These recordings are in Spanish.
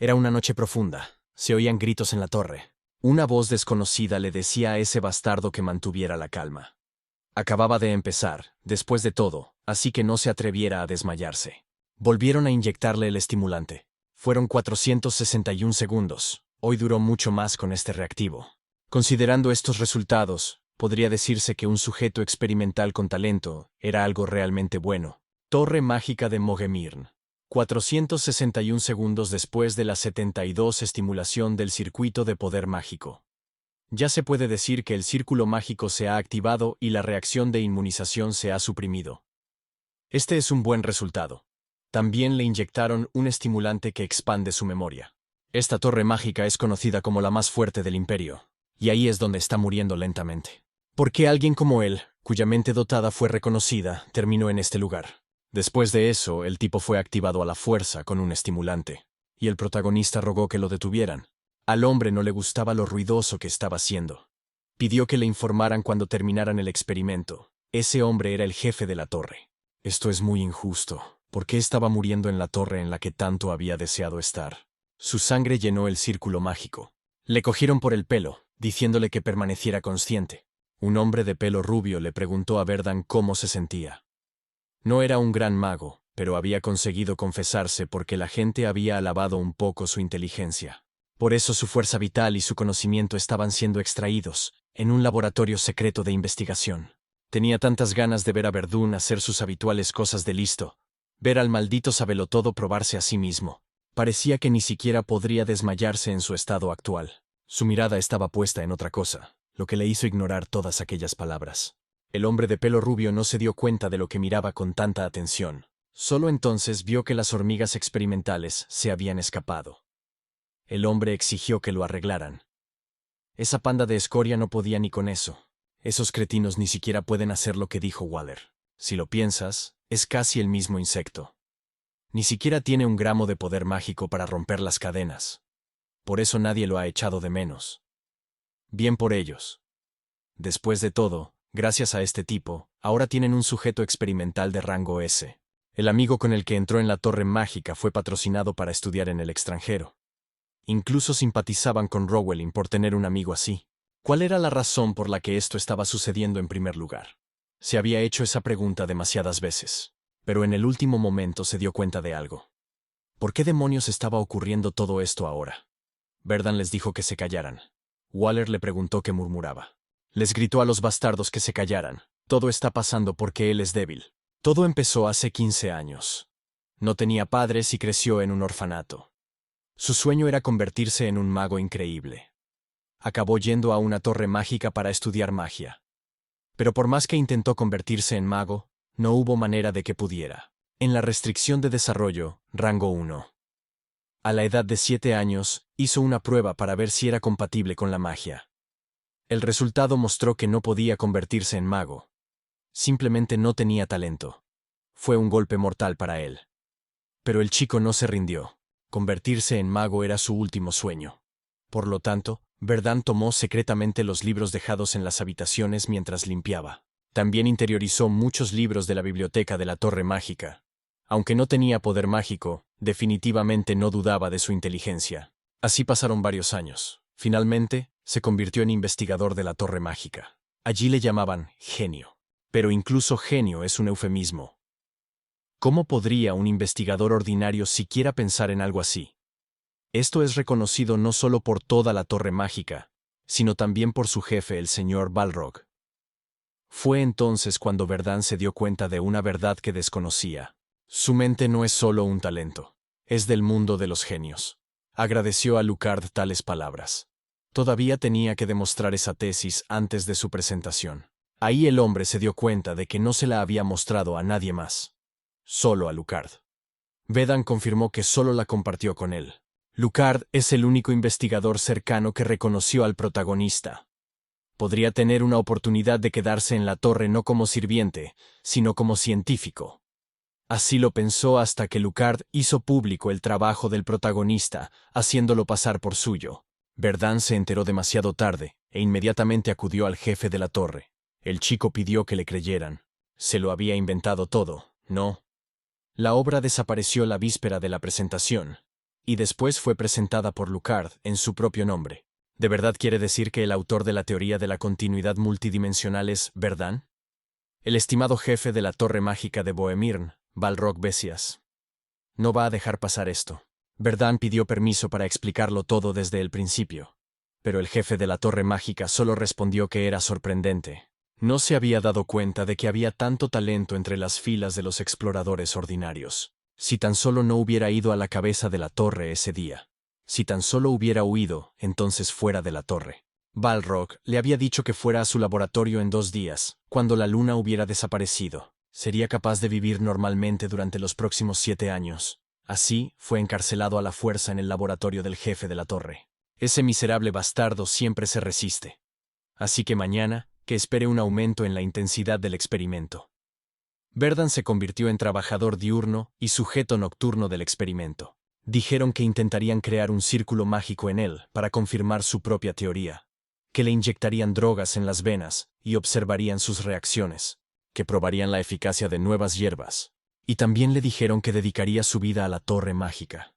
Era una noche profunda. Se oían gritos en la torre. Una voz desconocida le decía a ese bastardo que mantuviera la calma. Acababa de empezar, después de todo, así que no se atreviera a desmayarse. Volvieron a inyectarle el estimulante. Fueron 461 segundos. Hoy duró mucho más con este reactivo. Considerando estos resultados, podría decirse que un sujeto experimental con talento era algo realmente bueno. Torre mágica de Mogemirn. 461 segundos después de la 72 estimulación del circuito de poder mágico. Ya se puede decir que el círculo mágico se ha activado y la reacción de inmunización se ha suprimido. Este es un buen resultado. También le inyectaron un estimulante que expande su memoria. Esta torre mágica es conocida como la más fuerte del imperio, y ahí es donde está muriendo lentamente. ¿Por qué alguien como él, cuya mente dotada fue reconocida, terminó en este lugar? Después de eso, el tipo fue activado a la fuerza con un estimulante, y el protagonista rogó que lo detuvieran. Al hombre no le gustaba lo ruidoso que estaba haciendo. Pidió que le informaran cuando terminaran el experimento. Ese hombre era el jefe de la torre. Esto es muy injusto. ¿Por qué estaba muriendo en la torre en la que tanto había deseado estar? Su sangre llenó el círculo mágico. Le cogieron por el pelo, diciéndole que permaneciera consciente. Un hombre de pelo rubio le preguntó a Verdan cómo se sentía. No era un gran mago, pero había conseguido confesarse porque la gente había alabado un poco su inteligencia. Por eso su fuerza vital y su conocimiento estaban siendo extraídos, en un laboratorio secreto de investigación. Tenía tantas ganas de ver a Verdún hacer sus habituales cosas de listo, ver al maldito sabelotodo probarse a sí mismo. Parecía que ni siquiera podría desmayarse en su estado actual. Su mirada estaba puesta en otra cosa, lo que le hizo ignorar todas aquellas palabras. El hombre de pelo rubio no se dio cuenta de lo que miraba con tanta atención. Solo entonces vio que las hormigas experimentales se habían escapado. El hombre exigió que lo arreglaran. Esa panda de escoria no podía ni con eso. Esos cretinos ni siquiera pueden hacer lo que dijo Waller. Si lo piensas, es casi el mismo insecto. Ni siquiera tiene un gramo de poder mágico para romper las cadenas. Por eso nadie lo ha echado de menos. Bien por ellos. Después de todo, gracias a este tipo, ahora tienen un sujeto experimental de rango S. El amigo con el que entró en la torre mágica fue patrocinado para estudiar en el extranjero. Incluso simpatizaban con Rowling por tener un amigo así. ¿Cuál era la razón por la que esto estaba sucediendo en primer lugar? Se había hecho esa pregunta demasiadas veces, pero en el último momento se dio cuenta de algo. ¿Por qué demonios estaba ocurriendo todo esto ahora? Verdan les dijo que se callaran. Waller le preguntó qué murmuraba. Les gritó a los bastardos que se callaran. Todo está pasando porque él es débil. Todo empezó hace 15 años. No tenía padres y creció en un orfanato. Su sueño era convertirse en un mago increíble. Acabó yendo a una torre mágica para estudiar magia. Pero por más que intentó convertirse en mago, no hubo manera de que pudiera. En la restricción de desarrollo, rango 1. A la edad de 7 años, hizo una prueba para ver si era compatible con la magia. El resultado mostró que no podía convertirse en mago. Simplemente no tenía talento. Fue un golpe mortal para él. Pero el chico no se rindió. Convertirse en mago era su último sueño. Por lo tanto, Verdan tomó secretamente los libros dejados en las habitaciones mientras limpiaba. También interiorizó muchos libros de la biblioteca de la Torre Mágica. Aunque no tenía poder mágico, definitivamente no dudaba de su inteligencia. Así pasaron varios años. Finalmente, se convirtió en investigador de la Torre Mágica. Allí le llamaban genio. Pero incluso genio es un eufemismo. ¿Cómo podría un investigador ordinario siquiera pensar en algo así? Esto es reconocido no solo por toda la Torre Mágica, sino también por su jefe, el señor Balrog. Fue entonces cuando Verdan se dio cuenta de una verdad que desconocía. Su mente no es solo un talento, es del mundo de los genios. Agradeció a Lucard tales palabras. Todavía tenía que demostrar esa tesis antes de su presentación. Ahí el hombre se dio cuenta de que no se la había mostrado a nadie más. Solo a Lucard. Verdan confirmó que solo la compartió con él. Lucard es el único investigador cercano que reconoció al protagonista. Podría tener una oportunidad de quedarse en la torre no como sirviente, sino como científico. Así lo pensó hasta que Lucard hizo público el trabajo del protagonista, haciéndolo pasar por suyo. Verdan se enteró demasiado tarde, e inmediatamente acudió al jefe de la torre. El chico pidió que le creyeran. Se lo había inventado todo, ¿no? La obra desapareció la víspera de la presentación. y después fue presentada por Lucard en su propio nombre. ¿De verdad quiere decir que el autor de la teoría de la continuidad multidimensional es Verdán? El estimado jefe de la Torre Mágica de Bohemirn, Balrog Besias. No va a dejar pasar esto. Verdán pidió permiso para explicarlo todo desde el principio. Pero el jefe de la Torre Mágica solo respondió que era sorprendente. No se había dado cuenta de que había tanto talento entre las filas de los exploradores ordinarios. Si tan solo no hubiera ido a la cabeza de la torre ese día. Si tan solo hubiera huido, entonces fuera de la torre. Balrog le había dicho que fuera a su laboratorio en 2 días, cuando la luna hubiera desaparecido. Sería capaz de vivir normalmente durante los próximos 7 años. Así, fue encarcelado a la fuerza en el laboratorio del jefe de la torre. Ese miserable bastardo siempre se resiste. Así que mañana, que espere un aumento en la intensidad del experimento. Verdán se convirtió en trabajador diurno y sujeto nocturno del experimento. Dijeron que intentarían crear un círculo mágico en él para confirmar su propia teoría, que le inyectarían drogas en las venas y observarían sus reacciones, que probarían la eficacia de nuevas hierbas, y también le dijeron que dedicaría su vida a la torre mágica.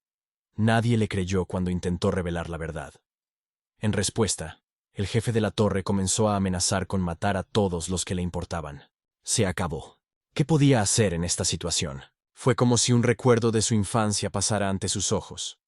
Nadie le creyó cuando intentó revelar la verdad. En respuesta, el jefe de la torre comenzó a amenazar con matar a todos los que le importaban. Se acabó. ¿Qué podía hacer en esta situación? Fue como si un recuerdo de su infancia pasara ante sus ojos.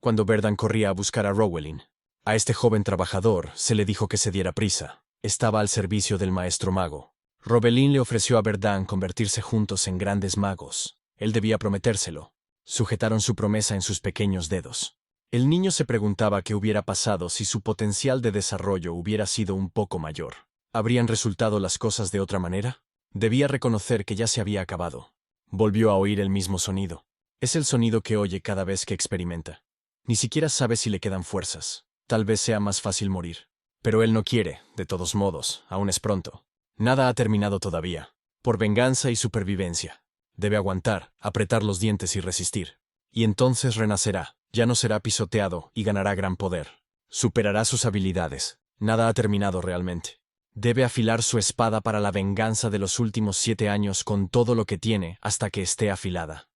Cuando Verdán corría a buscar a Rowelin, a este joven trabajador se le dijo que se diera prisa. Estaba al servicio del maestro mago. Rowelin le ofreció a Verdán convertirse juntos en grandes magos. Él debía prometérselo. Sujetaron su promesa en sus pequeños dedos. El niño se preguntaba qué hubiera pasado si su potencial de desarrollo hubiera sido un poco mayor. ¿Habrían resultado las cosas de otra manera? Debía reconocer que ya se había acabado. Volvió a oír el mismo sonido. Es el sonido que oye cada vez que experimenta. Ni siquiera sabe si le quedan fuerzas. Tal vez sea más fácil morir. Pero él no quiere, de todos modos, aún es pronto. Nada ha terminado todavía. Por venganza y supervivencia. Debe aguantar, apretar los dientes y resistir. Y entonces renacerá, ya no será pisoteado y ganará gran poder. Superará sus habilidades. Nada ha terminado realmente. Debe afilar su espada para la venganza de los últimos 7 años con todo lo que tiene hasta que esté afilada.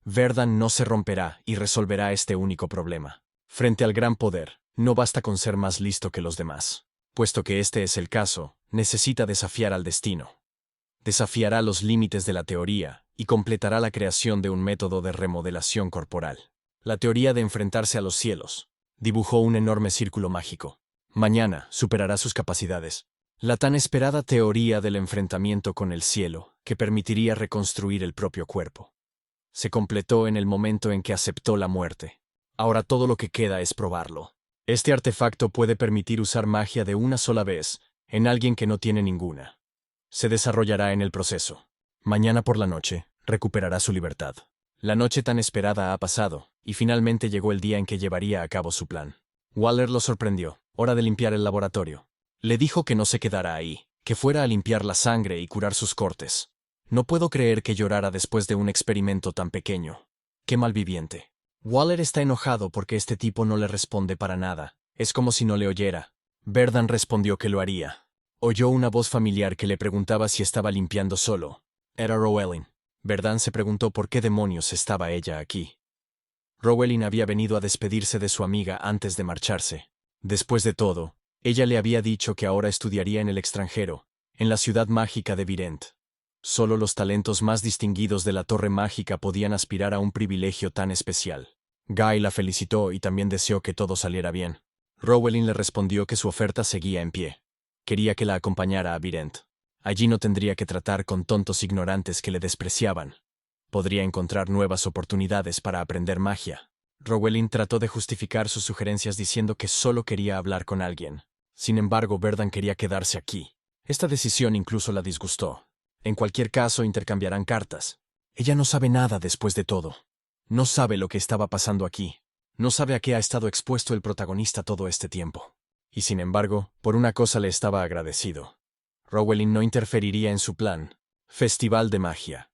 Verdán no se romperá y resolverá este único problema. Frente al gran poder, no basta con ser más listo que los demás. Puesto que este es el caso, necesita desafiar al destino. Desafiará los límites de la teoría y completará la creación de un método de remodelación corporal. La teoría de enfrentarse a los cielos. Dibujó un enorme círculo mágico. Mañana superará sus capacidades. La tan esperada teoría del enfrentamiento con el cielo, que permitiría reconstruir el propio cuerpo. Se completó en el momento en que aceptó la muerte. Ahora todo lo que queda es probarlo. Este artefacto puede permitir usar magia de una sola vez en alguien que no tiene ninguna. Se desarrollará en el proceso. Mañana por la noche, recuperará su libertad. La noche tan esperada ha pasado, y finalmente llegó el día en que llevaría a cabo su plan. Waller lo sorprendió. Hora de limpiar el laboratorio. Le dijo que no se quedara ahí, que fuera a limpiar la sangre y curar sus cortes. No puedo creer que llorara después de un experimento tan pequeño. Qué malviviente. Waller está enojado porque este tipo no le responde para nada. Es como si no le oyera. Verdán respondió que lo haría. Oyó una voz familiar que le preguntaba si estaba limpiando solo. Era Rowelin. Verdán se preguntó por qué demonios estaba ella aquí. Rowelin había venido a despedirse de su amiga antes de marcharse. Después de todo, ella le había dicho que ahora estudiaría en el extranjero, en la ciudad mágica de Virent. Solo los talentos más distinguidos de la Torre Mágica podían aspirar a un privilegio tan especial. Guy la felicitó y también deseó que todo saliera bien. Rowelin le respondió que su oferta seguía en pie. Quería que la acompañara a Virent. Allí no tendría que tratar con tontos ignorantes que le despreciaban. Podría encontrar nuevas oportunidades para aprender magia. Rowelin trató de justificar sus sugerencias diciendo que solo quería hablar con alguien. Sin embargo, Verdán quería quedarse aquí. Esta decisión incluso la disgustó. En cualquier caso, intercambiarán cartas. Ella no sabe nada después de todo. No sabe lo que estaba pasando aquí. No sabe a qué ha estado expuesto el protagonista todo este tiempo. Y sin embargo, por una cosa le estaba agradecido. Rowelin no interferiría en su plan. Festival de Magia.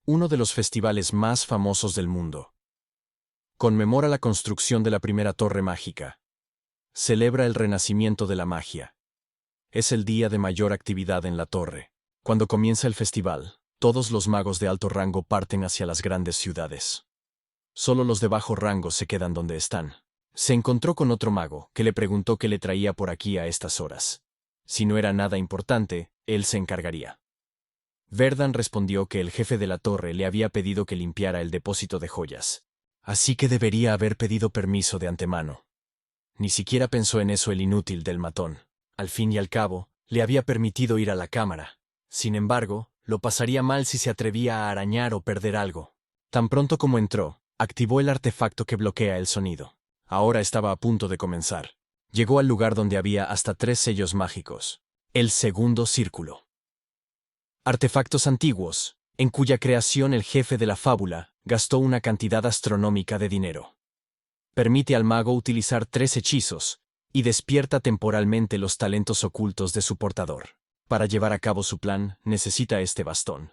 Uno de los festivales más famosos del mundo. Conmemora la construcción de la primera torre mágica. Celebra el renacimiento de la magia. Es el día de mayor actividad en la torre. Cuando comienza el festival, todos los magos de alto rango parten hacia las grandes ciudades. Solo los de bajo rango se quedan donde están. Se encontró con otro mago, que le preguntó qué le traía por aquí a estas horas. Si no era nada importante, él se encargaría. Verdan respondió que el jefe de la torre le había pedido que limpiara el depósito de joyas. Así que debería haber pedido permiso de antemano. Ni siquiera pensó en eso el inútil del matón. Al fin y al cabo, le había permitido ir a la cámara. Sin embargo, lo pasaría mal si se atrevía a arañar o perder algo. Tan pronto como entró, activó el artefacto que bloquea el sonido. Ahora estaba a punto de comenzar. Llegó al lugar donde había hasta 3 sellos mágicos. El segundo círculo. Artefactos antiguos, en cuya creación el jefe de la fábula gastó una cantidad astronómica de dinero. Permite al mago utilizar 3 hechizos y despierta temporalmente los talentos ocultos de su portador. Para llevar a cabo su plan, necesita este bastón.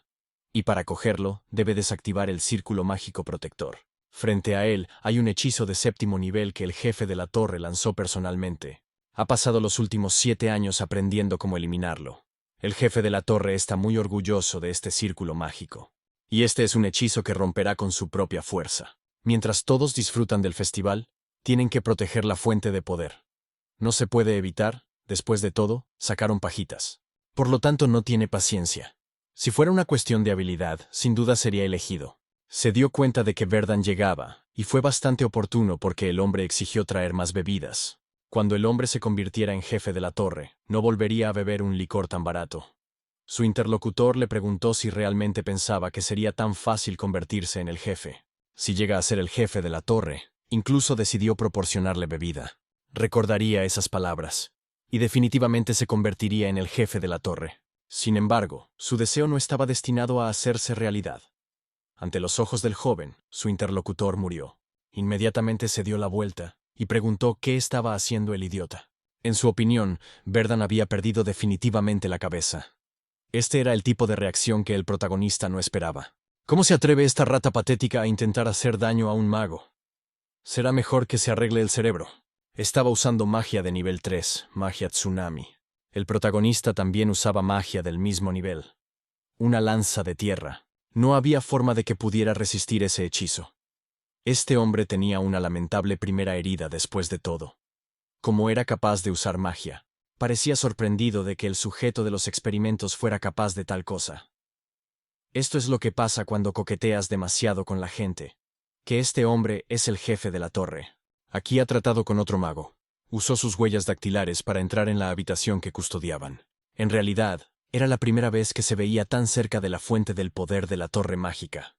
Y para cogerlo, debe desactivar el círculo mágico protector. Frente a él hay un hechizo de 7º nivel que el jefe de la torre lanzó personalmente. Ha pasado los últimos 7 años aprendiendo cómo eliminarlo. El jefe de la torre está muy orgulloso de este círculo mágico. Y este es un hechizo que romperá con su propia fuerza. Mientras todos disfrutan del festival, tienen que proteger la fuente de poder. No se puede evitar, después de todo, sacaron pajitas. Por lo tanto, no tiene paciencia. Si fuera una cuestión de habilidad, sin duda sería elegido. Se dio cuenta de que Verdan llegaba, y fue bastante oportuno porque el hombre exigió traer más bebidas. Cuando el hombre se convirtiera en jefe de la torre, no volvería a beber un licor tan barato. Su interlocutor le preguntó si realmente pensaba que sería tan fácil convertirse en el jefe. Si llega a ser el jefe de la torre, incluso decidió proporcionarle bebida. Recordaría esas palabras, y definitivamente se convertiría en el jefe de la torre. Sin embargo, su deseo no estaba destinado a hacerse realidad. Ante los ojos del joven, su interlocutor murió. Inmediatamente se dio la vuelta y preguntó qué estaba haciendo el idiota. En su opinión, Verdan había perdido definitivamente la cabeza. Este era el tipo de reacción que el protagonista no esperaba. ¿Cómo se atreve esta rata patética a intentar hacer daño a un mago? Será mejor que se arregle el cerebro. Estaba usando magia de nivel 3, magia tsunami. El protagonista también usaba magia del mismo nivel. Una lanza de tierra. No había forma de que pudiera resistir ese hechizo. Este hombre tenía una lamentable primera herida después de todo. Como era capaz de usar magia, parecía sorprendido de que el sujeto de los experimentos fuera capaz de tal cosa. Esto es lo que pasa cuando coqueteas demasiado con la gente. Que este hombre es el jefe de la torre. Aquí ha tratado con otro mago. Usó sus huellas dactilares para entrar en la habitación que custodiaban. En realidad, era la primera vez que se veía tan cerca de la fuente del poder de la torre mágica.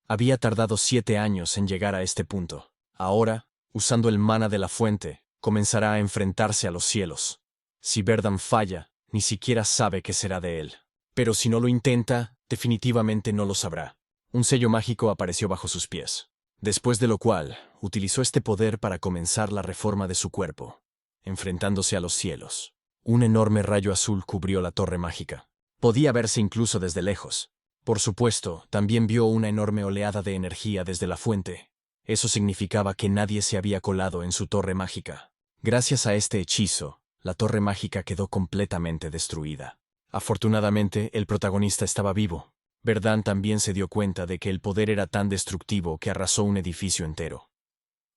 Había tardado 7 años en llegar a este punto. Ahora, usando el mana de la fuente, comenzará a enfrentarse a los cielos. Si Verdan falla, ni siquiera sabe qué será de él. Pero si no lo intenta, definitivamente no lo sabrá. Un sello mágico apareció bajo sus pies. Después de lo cual, utilizó este poder para comenzar la reforma de su cuerpo, enfrentándose a los cielos. Un enorme rayo azul cubrió la torre mágica. Podía verse incluso desde lejos. Por supuesto, también vio una enorme oleada de energía desde la fuente. Eso significaba que nadie se había colado en su torre mágica. Gracias a este hechizo, la torre mágica quedó completamente destruida. Afortunadamente, el protagonista estaba vivo. Verdan también se dio cuenta de que el poder era tan destructivo que arrasó un edificio entero.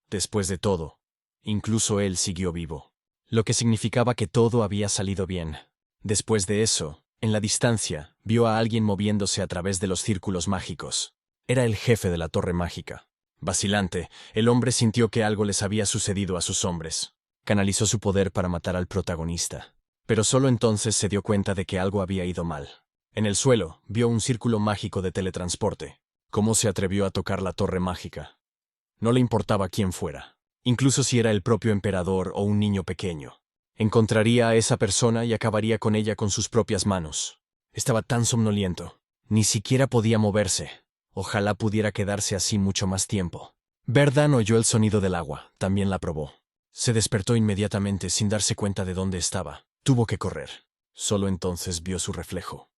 Después de todo, incluso él siguió vivo, lo que significaba que todo había salido bien. Después de eso, en la distancia, vio a alguien moviéndose a través de los círculos mágicos. Era el jefe de la torre mágica. Vacilante, el hombre sintió que algo les había sucedido a sus hombres. Canalizó su poder para matar al protagonista. Pero solo entonces se dio cuenta de que algo había ido mal. En el suelo, vio un círculo mágico de teletransporte. ¿Cómo se atrevió a tocar la torre mágica? No le importaba quién fuera, incluso si era el propio emperador o un niño pequeño. Encontraría a esa persona y acabaría con ella con sus propias manos. Estaba tan somnoliento. Ni siquiera podía moverse. Ojalá pudiera quedarse así mucho más tiempo. Verdan oyó el sonido del agua. También la probó. Se despertó inmediatamente sin darse cuenta de dónde estaba. Tuvo que correr. Solo entonces vio su reflejo.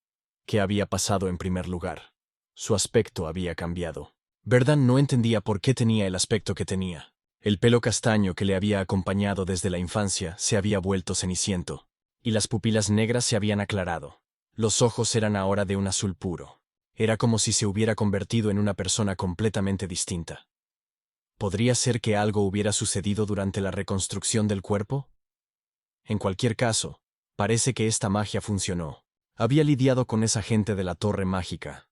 ¿Qué había pasado en primer lugar? Su aspecto había cambiado. Verdan no entendía por qué tenía el aspecto que tenía. El pelo castaño que le había acompañado desde la infancia se había vuelto ceniciento, y las pupilas negras se habían aclarado. Los ojos eran ahora de un azul puro. Era como si se hubiera convertido en una persona completamente distinta. ¿Podría ser que algo hubiera sucedido durante la reconstrucción del cuerpo? En cualquier caso, parece que esta magia funcionó. Había lidiado con esa gente de la torre mágica.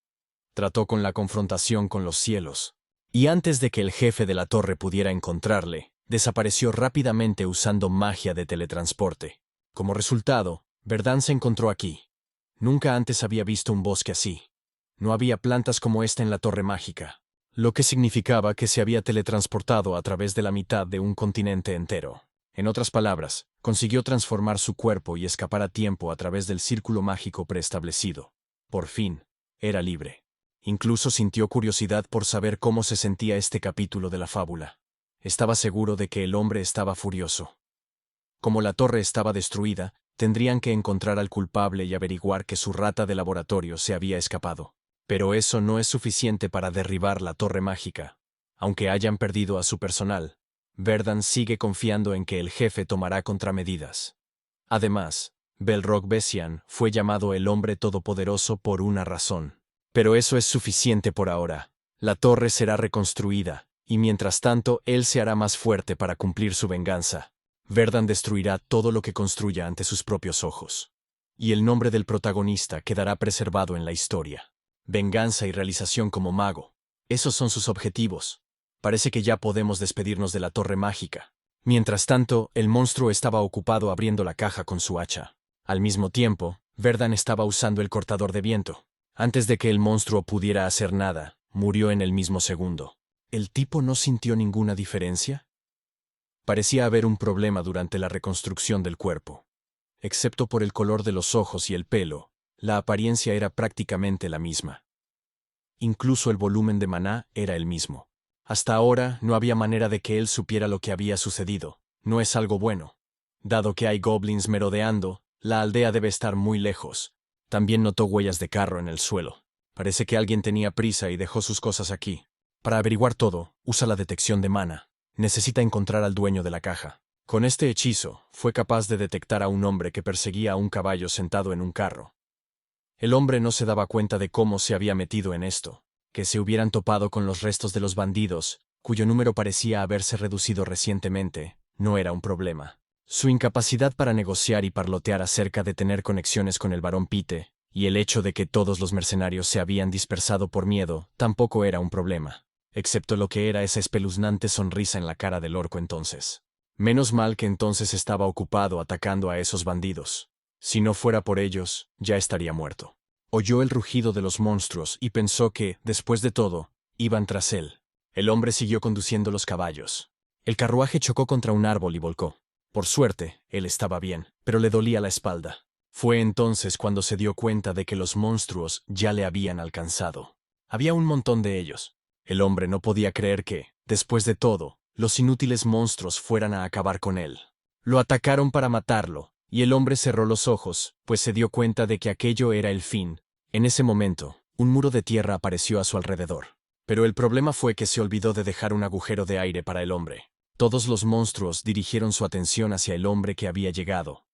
Trató con la confrontación con los cielos. Y antes de que el jefe de la torre pudiera encontrarle, desapareció rápidamente usando magia de teletransporte. Como resultado, Verdán se encontró aquí. Nunca antes había visto un bosque así. No había plantas como esta en la torre mágica, lo que significaba que se había teletransportado a través de la mitad de un continente entero. En otras palabras, consiguió transformar su cuerpo y escapar a tiempo a través del círculo mágico preestablecido. Por fin, era libre. Incluso sintió curiosidad por saber cómo se sentía este capítulo de la fábula. Estaba seguro de que el hombre estaba furioso. Como la torre estaba destruida, tendrían que encontrar al culpable y averiguar que su rata de laboratorio se había escapado. Pero eso no es suficiente para derribar la torre mágica. Aunque hayan perdido a su personal, Verdán sigue confiando en que el jefe tomará contramedidas. Además, Belrock Bessian fue llamado el hombre todopoderoso por una razón. Pero eso es suficiente por ahora. La torre será reconstruida, y mientras tanto él se hará más fuerte para cumplir su venganza. Verdán destruirá todo lo que construya ante sus propios ojos. Y el nombre del protagonista quedará preservado en la historia. Venganza y realización como mago. Esos son sus objetivos. Parece que ya podemos despedirnos de la torre mágica. Mientras tanto, el monstruo estaba ocupado abriendo la caja con su hacha. Al mismo tiempo, Verdán estaba usando el cortador de viento. Antes de que el monstruo pudiera hacer nada, murió en el mismo segundo. ¿El tipo no sintió ninguna diferencia? Parecía haber un problema durante la reconstrucción del cuerpo. Excepto por el color de los ojos y el pelo, la apariencia era prácticamente la misma. Incluso el volumen de maná era el mismo. Hasta ahora no había manera de que él supiera lo que había sucedido. No es algo bueno. Dado que hay goblins merodeando, la aldea debe estar muy lejos. También notó huellas de carro en el suelo. Parece que alguien tenía prisa y dejó sus cosas aquí. Para averiguar todo, usa la detección de mana. Necesita encontrar al dueño de la caja. Con este hechizo, fue capaz de detectar a un hombre que perseguía a un caballo sentado en un carro. El hombre no se daba cuenta de cómo se había metido en esto, que se hubieran topado con los restos de los bandidos, cuyo número parecía haberse reducido recientemente, no era un problema. Su incapacidad para negociar y parlotear acerca de tener conexiones con el barón Pite, y el hecho de que todos los mercenarios se habían dispersado por miedo, tampoco era un problema, excepto lo que era esa espeluznante sonrisa en la cara del orco entonces. Menos mal que entonces estaba ocupado atacando a esos bandidos. Si no fuera por ellos, ya estaría muerto. Oyó el rugido de los monstruos y pensó que, después de todo, iban tras él. El hombre siguió conduciendo los caballos. El carruaje chocó contra un árbol y volcó. Por suerte, él estaba bien, pero le dolía la espalda. Fue entonces cuando se dio cuenta de que los monstruos ya le habían alcanzado. Había un montón de ellos. El hombre no podía creer que, después de todo, los inútiles monstruos fueran a acabar con él. Lo atacaron para matarlo, y el hombre cerró los ojos, pues se dio cuenta de que aquello era el fin. En ese momento, un muro de tierra apareció a su alrededor. Pero el problema fue que se olvidó de dejar un agujero de aire para el hombre. Todos los monstruos dirigieron su atención hacia el hombre que había llegado.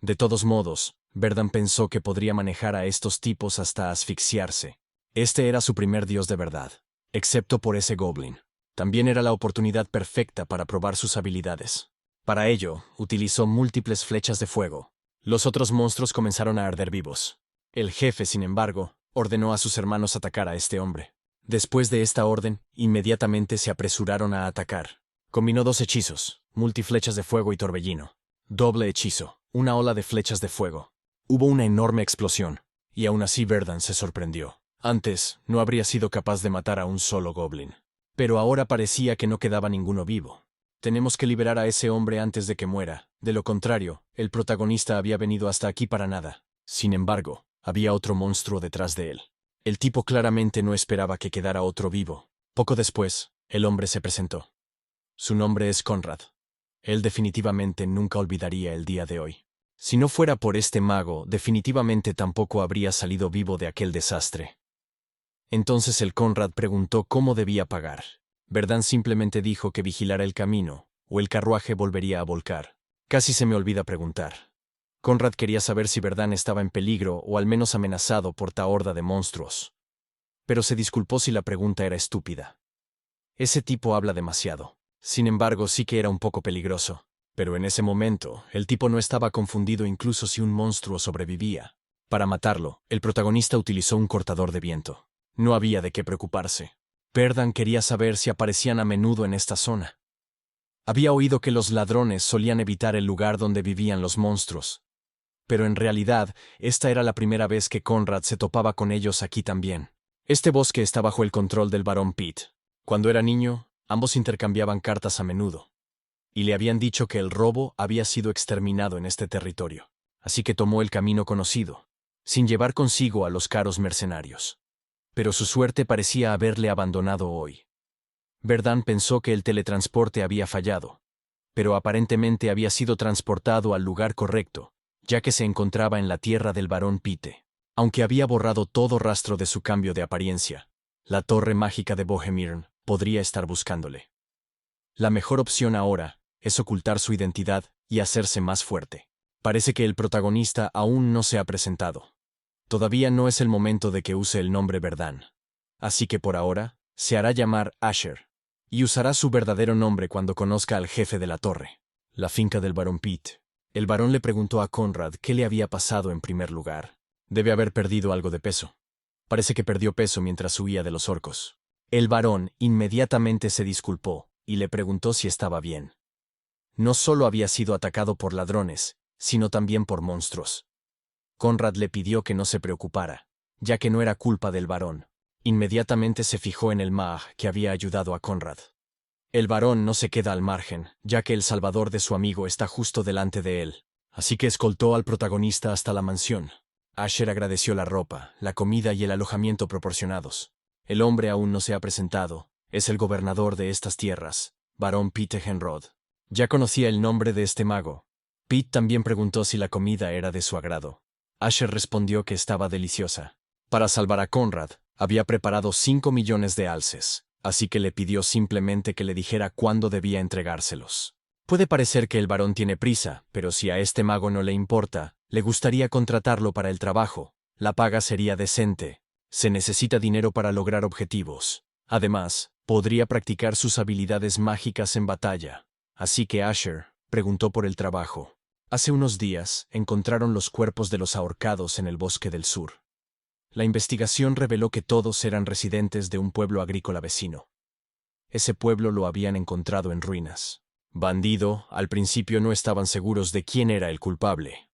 De todos modos, Verdán pensó que podría manejar a estos tipos hasta asfixiarse. Este era su primer dios de verdad, excepto por ese goblin. También era la oportunidad perfecta para probar sus habilidades. Para ello, utilizó múltiples flechas de fuego. Los otros monstruos comenzaron a arder vivos. El jefe, sin embargo, ordenó a sus hermanos atacar a este hombre. Después de esta orden, inmediatamente se apresuraron a atacar. Combinó dos hechizos, multiflechas de fuego y torbellino. Doble hechizo, una ola de flechas de fuego. Hubo una enorme explosión, y aún así Verdán se sorprendió. Antes, no habría sido capaz de matar a un solo goblin. Pero ahora parecía que no quedaba ninguno vivo. Tenemos que liberar a ese hombre antes de que muera. De lo contrario, el protagonista había venido hasta aquí para nada. Sin embargo, había otro monstruo detrás de él. El tipo claramente no esperaba que quedara otro vivo. Poco después, el hombre se presentó. Su nombre es Conrad. Él definitivamente nunca olvidaría el día de hoy. Si no fuera por este mago, definitivamente tampoco habría salido vivo de aquel desastre. Entonces el Conrad preguntó cómo debía pagar. Verdán simplemente dijo que vigilara el camino, o el carruaje volvería a volcar. Casi se me olvida preguntar. Conrad quería saber si Verdán estaba en peligro o al menos amenazado por ta horda de monstruos. Pero se disculpó si la pregunta era estúpida. Ese tipo habla demasiado. Sin embargo, sí que era un poco peligroso. Pero en ese momento, el tipo no estaba confundido incluso si un monstruo sobrevivía. Para matarlo, el protagonista utilizó un cortador de viento. No había de qué preocuparse. Perdan quería saber si aparecían a menudo en esta zona. Había oído que los ladrones solían evitar el lugar donde vivían los monstruos. Pero en realidad, esta era la primera vez que Conrad se topaba con ellos aquí también. Este bosque está bajo el control del barón Pitt. Cuando era niño, ambos intercambiaban cartas a menudo. Y le habían dicho que el robo había sido exterminado en este territorio. Así que tomó el camino conocido, sin llevar consigo a los caros mercenarios. Pero su suerte parecía haberle abandonado hoy. Verdán pensó que el teletransporte había fallado, pero aparentemente había sido transportado al lugar correcto, ya que se encontraba en la tierra del barón Pite. Aunque había borrado todo rastro de su cambio de apariencia, la torre mágica de Bohemirn podría estar buscándole. La mejor opción ahora es ocultar su identidad y hacerse más fuerte. Parece que el protagonista aún no se ha presentado. Todavía no es el momento de que use el nombre Verdán. Así que por ahora, se hará llamar Asher, y usará su verdadero nombre cuando conozca al jefe de la torre, la finca del barón Pitt. El barón le preguntó a Conrad qué le había pasado en primer lugar. Debe haber perdido algo de peso. Parece que perdió peso mientras huía de los orcos. El barón inmediatamente se disculpó y le preguntó si estaba bien. No solo había sido atacado por ladrones, sino también por monstruos. Conrad le pidió que no se preocupara, ya que no era culpa del barón. Inmediatamente se fijó en el mag que había ayudado a Conrad. El barón no se queda al margen, ya que el salvador de su amigo está justo delante de él, así que escoltó al protagonista hasta la mansión. Asher agradeció la ropa, la comida y el alojamiento proporcionados. El hombre aún no se ha presentado, es el gobernador de estas tierras, barón Pete Henrod. Ya conocía el nombre de este mago. Pete también preguntó si la comida era de su agrado. Asher respondió que estaba deliciosa. Para salvar a Conrad, había preparado 5 millones de alces, así que le pidió simplemente que le dijera cuándo debía entregárselos. Puede parecer que el barón tiene prisa, pero si a este mago no le importa, le gustaría contratarlo para el trabajo. La paga sería decente. Se necesita dinero para lograr objetivos. Además, podría practicar sus habilidades mágicas en batalla. Así que Asher preguntó por el trabajo. Hace unos días, encontraron los cuerpos de los ahorcados en el bosque del sur. La investigación reveló que todos eran residentes de un pueblo agrícola vecino. Ese pueblo lo habían encontrado en ruinas. Bandido, al principio no estaban seguros de quién era el culpable.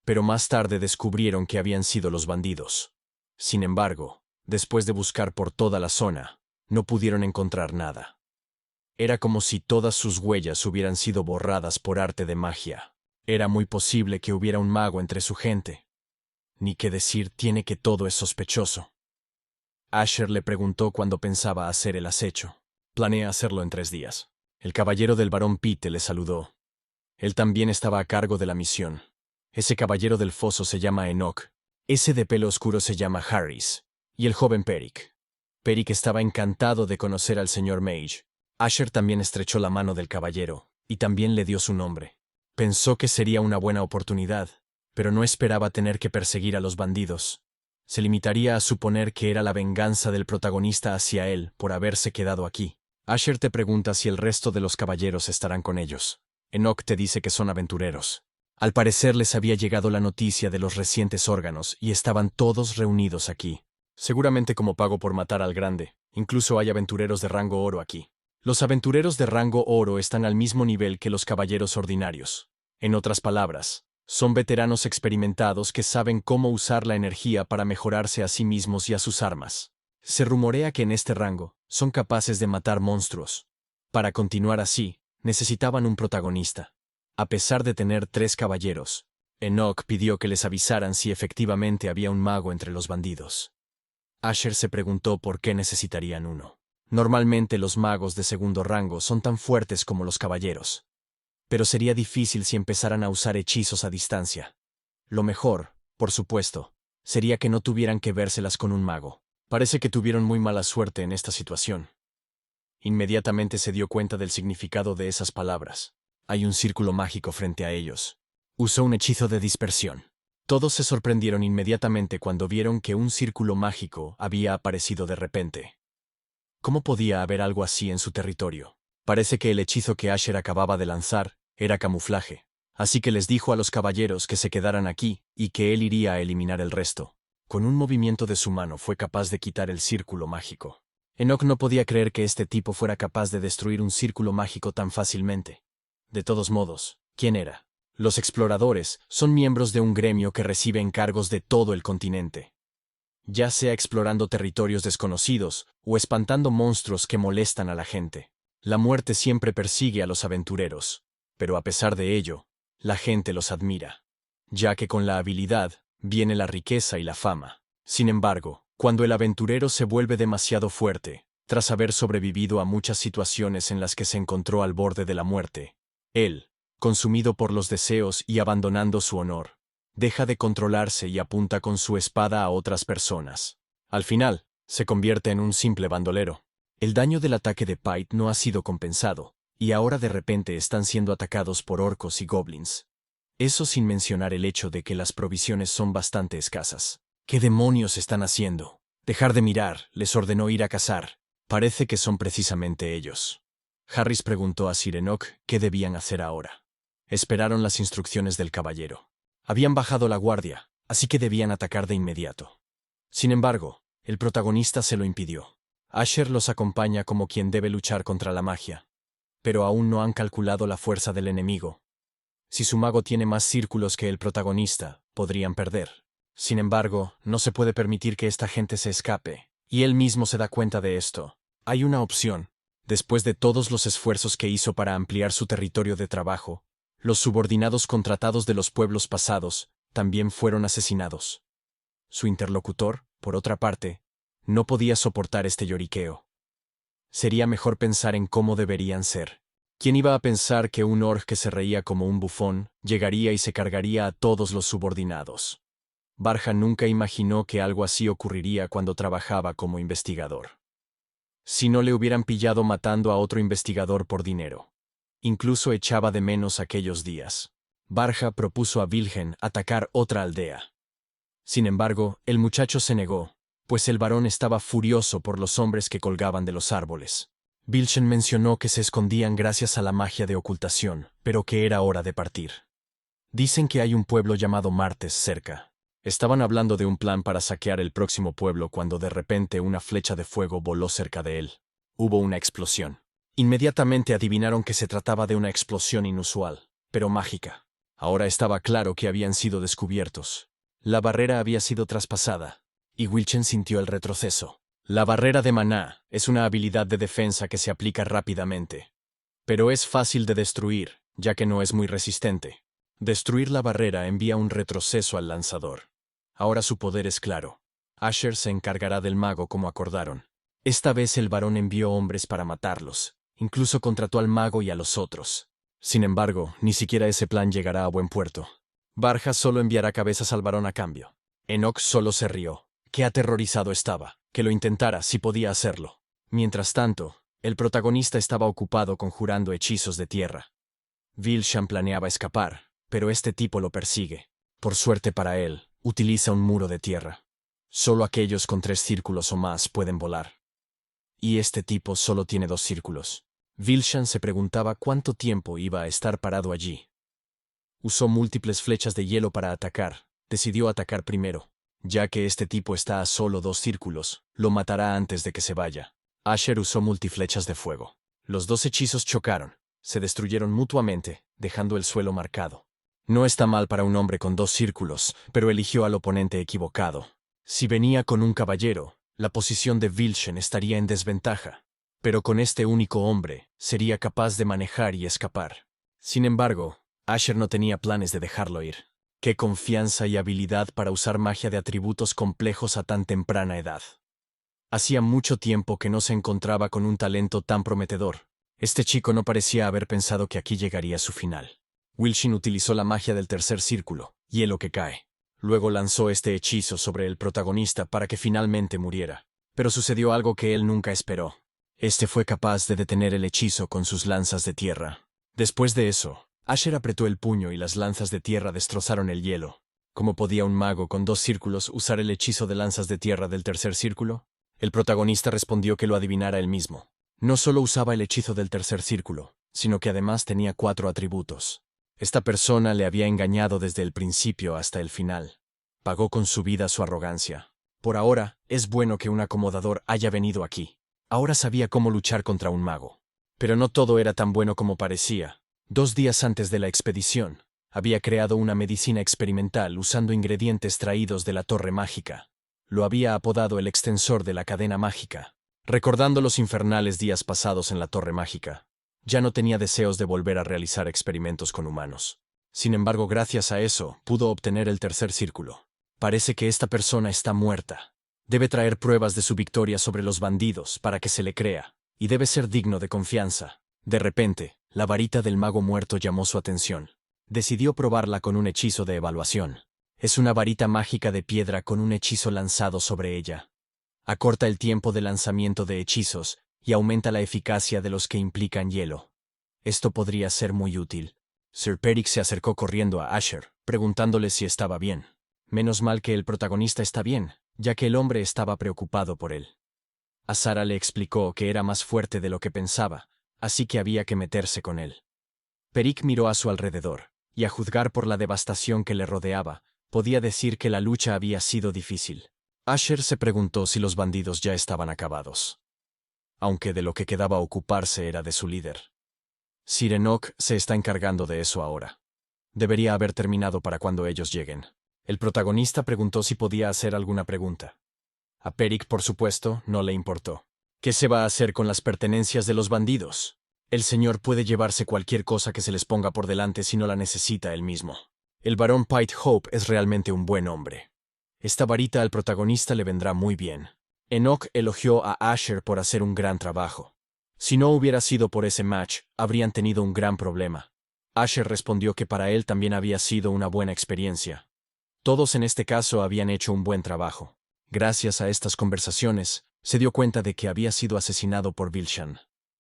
Pero más tarde descubrieron que habían sido los bandidos. Sin embargo, después de buscar por toda la zona, no pudieron encontrar nada. Era como si todas sus huellas hubieran sido borradas por arte de magia. Era muy posible que hubiera un mago entre su gente. Ni qué decir tiene que todo es sospechoso. Asher le preguntó cuándo pensaba hacer el acecho. Planea hacerlo en 3 días. El caballero del barón Pite le saludó. Él también estaba a cargo de la misión. Ese caballero del foso se llama Enoch. Ese de pelo oscuro se llama Harris. Y el joven Peric. Peric estaba encantado de conocer al señor Mage. Asher también estrechó la mano del caballero, y también le dio su nombre. Pensó que sería una buena oportunidad, pero no esperaba tener que perseguir a los bandidos. Se limitaría a suponer que era la venganza del protagonista hacia él por haberse quedado aquí. Asher te pregunta si el resto de los caballeros estarán con ellos. Enoch te dice que son aventureros. Al parecer les había llegado la noticia de los recientes órganos y estaban todos reunidos aquí. Seguramente como pago por matar al grande. Incluso hay aventureros de rango oro aquí. Los aventureros de rango oro están al mismo nivel que los caballeros ordinarios. En otras palabras, son veteranos experimentados que saben cómo usar la energía para mejorarse a sí mismos y a sus armas. Se rumorea que en este rango son capaces de matar monstruos. Para continuar así, necesitaban un protagonista. A pesar de tener 3 caballeros, Enoch pidió que les avisaran si efectivamente había un mago entre los bandidos. Asher se preguntó por qué necesitarían uno. Normalmente los magos de segundo rango son tan fuertes como los caballeros. Pero sería difícil si empezaran a usar hechizos a distancia. Lo mejor, por supuesto, sería que no tuvieran que vérselas con un mago. Parece que tuvieron muy mala suerte en esta situación. Inmediatamente se dio cuenta del significado de esas palabras. Hay un círculo mágico frente a ellos. Usó un hechizo de dispersión. Todos se sorprendieron inmediatamente cuando vieron que un círculo mágico había aparecido de repente. ¿Cómo podía haber algo así en su territorio? Parece que el hechizo que Asher acababa de lanzar era camuflaje. Así que les dijo a los caballeros que se quedaran aquí y que él iría a eliminar el resto. Con un movimiento de su mano fue capaz de quitar el círculo mágico. Enoch no podía creer que este tipo fuera capaz de destruir un círculo mágico tan fácilmente. De todos modos, ¿quién era? Los exploradores son miembros de un gremio que recibe encargos de todo el continente. Ya sea explorando territorios desconocidos o espantando monstruos que molestan a la gente. La muerte siempre persigue a los aventureros, pero a pesar de ello, la gente los admira, ya que con la habilidad viene la riqueza y la fama. Sin embargo, cuando el aventurero se vuelve demasiado fuerte, tras haber sobrevivido a muchas situaciones en las que se encontró al borde de la muerte, él, consumido por los deseos y abandonando su honor, deja de controlarse y apunta con su espada a otras personas. Al final, se convierte en un simple bandolero. El daño del ataque de Pite no ha sido compensado, y ahora de repente están siendo atacados por orcos y goblins. Eso sin mencionar el hecho de que las provisiones son bastante escasas. ¿Qué demonios están haciendo? Dejar de mirar, les ordenó ir a cazar. Parece que son precisamente ellos. Harris preguntó a Sir Enoch qué debían hacer ahora. Esperaron las instrucciones del caballero. Habían bajado la guardia, así que debían atacar de inmediato. Sin embargo, el protagonista se lo impidió. Asher los acompaña como quien debe luchar contra la magia. Pero aún no han calculado la fuerza del enemigo. Si su mago tiene más círculos que el protagonista, podrían perder. Sin embargo, no se puede permitir que esta gente se escape, y él mismo se da cuenta de esto. Hay una opción. Después de todos los esfuerzos que hizo para ampliar su territorio de trabajo, los subordinados contratados de los pueblos pasados también fueron asesinados. Su interlocutor, por otra parte, no podía soportar este lloriqueo. Sería mejor pensar en cómo deberían ser. ¿Quién iba a pensar que un orc que se reía como un bufón llegaría y se cargaría a todos los subordinados? Barja nunca imaginó que algo así ocurriría cuando trabajaba como investigador. Si no le hubieran pillado matando a otro investigador por dinero. Incluso echaba de menos aquellos días. Barja propuso a Wilhelm atacar otra aldea. Sin embargo, el muchacho se negó, pues el varón estaba furioso por los hombres que colgaban de los árboles. Wilhelm mencionó que se escondían gracias a la magia de ocultación, pero que era hora de partir. Dicen que hay un pueblo llamado Martes cerca. Estaban hablando de un plan para saquear el próximo pueblo cuando de repente una flecha de fuego voló cerca de él. Hubo una explosión. Inmediatamente adivinaron que se trataba de una explosión inusual, pero mágica. Ahora estaba claro que habían sido descubiertos. La barrera había sido traspasada, y Wilchen sintió el retroceso. La barrera de maná es una habilidad de defensa que se aplica rápidamente, pero es fácil de destruir, ya que no es muy resistente. Destruir la barrera envía un retroceso al lanzador. Ahora su poder es claro. Asher se encargará del mago como acordaron. Esta vez el varón envió hombres para matarlos. Incluso contrató al mago y a los otros. Sin embargo, ni siquiera ese plan llegará a buen puerto. Barja solo enviará cabezas al varón a cambio. Enoch solo se rió. Qué aterrorizado estaba. Que lo intentara si podía hacerlo. Mientras tanto, el protagonista estaba ocupado conjurando hechizos de tierra. Wilhelm planeaba escapar, pero este tipo lo persigue. Por suerte para él, utiliza un muro de tierra. Solo aquellos con 3 círculos o más pueden volar. Y este tipo solo tiene 2 círculos. Wilhelm se preguntaba cuánto tiempo iba a estar parado allí. Usó múltiples flechas de hielo para atacar. Decidió atacar primero. Ya que este tipo está a solo 2 círculos, lo matará antes de que se vaya. Asher usó multiflechas de fuego. Los 2 hechizos chocaron. Se destruyeron mutuamente, dejando el suelo marcado. No está mal para un hombre con 2 círculos, pero eligió al oponente equivocado. Si venía con un caballero, la posición de Wilchen estaría en desventaja. Pero con este único hombre, sería capaz de manejar y escapar. Sin embargo, Asher no tenía planes de dejarlo ir. Qué confianza y habilidad para usar magia de atributos complejos a tan temprana edad. Hacía mucho tiempo que no se encontraba con un talento tan prometedor. Este chico no parecía haber pensado que aquí llegaría su final. Wilchen utilizó la magia del tercer círculo, hielo que cae. Luego lanzó este hechizo sobre el protagonista para que finalmente muriera. Pero sucedió algo que él nunca esperó. Este fue capaz de detener el hechizo con sus lanzas de tierra. Después de eso, Asher apretó el puño y las lanzas de tierra destrozaron el hielo. ¿Cómo podía un mago con 2 círculos usar el hechizo de lanzas de tierra del tercer círculo? El protagonista respondió que lo adivinara él mismo. No solo usaba el hechizo del tercer círculo, sino que además tenía 4 atributos. Esta persona le había engañado desde el principio hasta el final. Pagó con su vida su arrogancia. Por ahora, es bueno que un acomodador haya venido aquí. Ahora sabía cómo luchar contra un mago. Pero no todo era tan bueno como parecía. 2 días antes de la expedición, había creado una medicina experimental usando ingredientes traídos de la Torre Mágica. Lo había apodado el extensor de la cadena mágica, recordando los infernales días pasados en la Torre Mágica. Ya no tenía deseos de volver a realizar experimentos con humanos. Sin embargo, gracias a eso, pudo obtener el tercer círculo. Parece que esta persona está muerta. Debe traer pruebas de su victoria sobre los bandidos para que se le crea, y debe ser digno de confianza. De repente, la varita del mago muerto llamó su atención. Decidió probarla con un hechizo de evaluación. Es una varita mágica de piedra con un hechizo lanzado sobre ella. Acorta el tiempo de lanzamiento de hechizos y aumenta la eficacia de los que implican hielo. Esto podría ser muy útil. Sir Peric se acercó corriendo a Asher, preguntándole si estaba bien. Menos mal que el protagonista está bien, ya que el hombre estaba preocupado por él. Azara le explicó que era más fuerte de lo que pensaba, así que había que meterse con él. Peric miró a su alrededor, y a juzgar por la devastación que le rodeaba, podía decir que la lucha había sido difícil. Asher se preguntó si los bandidos ya estaban acabados. Aunque de lo que quedaba ocuparse era de su líder. Sir Enoch se está encargando de eso ahora. Debería haber terminado para cuando ellos lleguen. El protagonista preguntó si podía hacer alguna pregunta. A Peric, por supuesto, no le importó. ¿Qué se va a hacer con las pertenencias de los bandidos? El señor puede llevarse cualquier cosa que se les ponga por delante si no la necesita él mismo. El barón Pite Hope es realmente un buen hombre. Esta varita al protagonista le vendrá muy bien. Enoch elogió a Asher por hacer un gran trabajo. Si no hubiera sido por ese match, habrían tenido un gran problema. Asher respondió que para él también había sido una buena experiencia. Todos en este caso habían hecho un buen trabajo. Gracias a estas conversaciones, se dio cuenta de que había sido asesinado por Vilshan.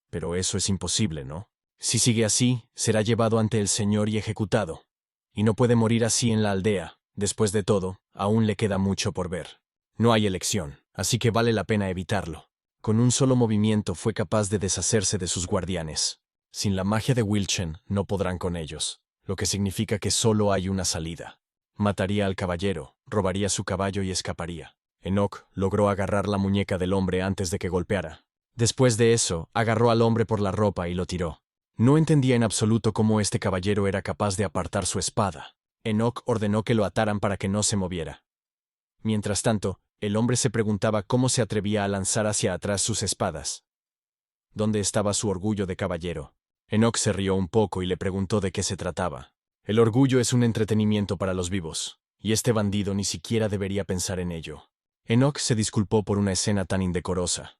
Pero eso es imposible, ¿no? Si sigue así, será llevado ante el señor y ejecutado. Y no puede morir así en la aldea. Después de todo, aún le queda mucho por ver. No hay elección, así que vale la pena evitarlo. Con un solo movimiento fue capaz de deshacerse de sus guardianes. Sin la magia de Wilchen, no podrán con ellos, lo que significa que solo hay una salida. Mataría al caballero, robaría su caballo y escaparía. Enoch logró agarrar la muñeca del hombre antes de que golpeara. Después de eso, agarró al hombre por la ropa y lo tiró. No entendía en absoluto cómo este caballero era capaz de apartar su espada. Enoch ordenó que lo ataran para que no se moviera. Mientras tanto, el hombre se preguntaba cómo se atrevía a lanzar hacia atrás sus espadas. ¿Dónde estaba su orgullo de caballero? Enoch se rió un poco y le preguntó de qué se trataba. El orgullo es un entretenimiento para los vivos, y este bandido ni siquiera debería pensar en ello. Enoch se disculpó por una escena tan indecorosa.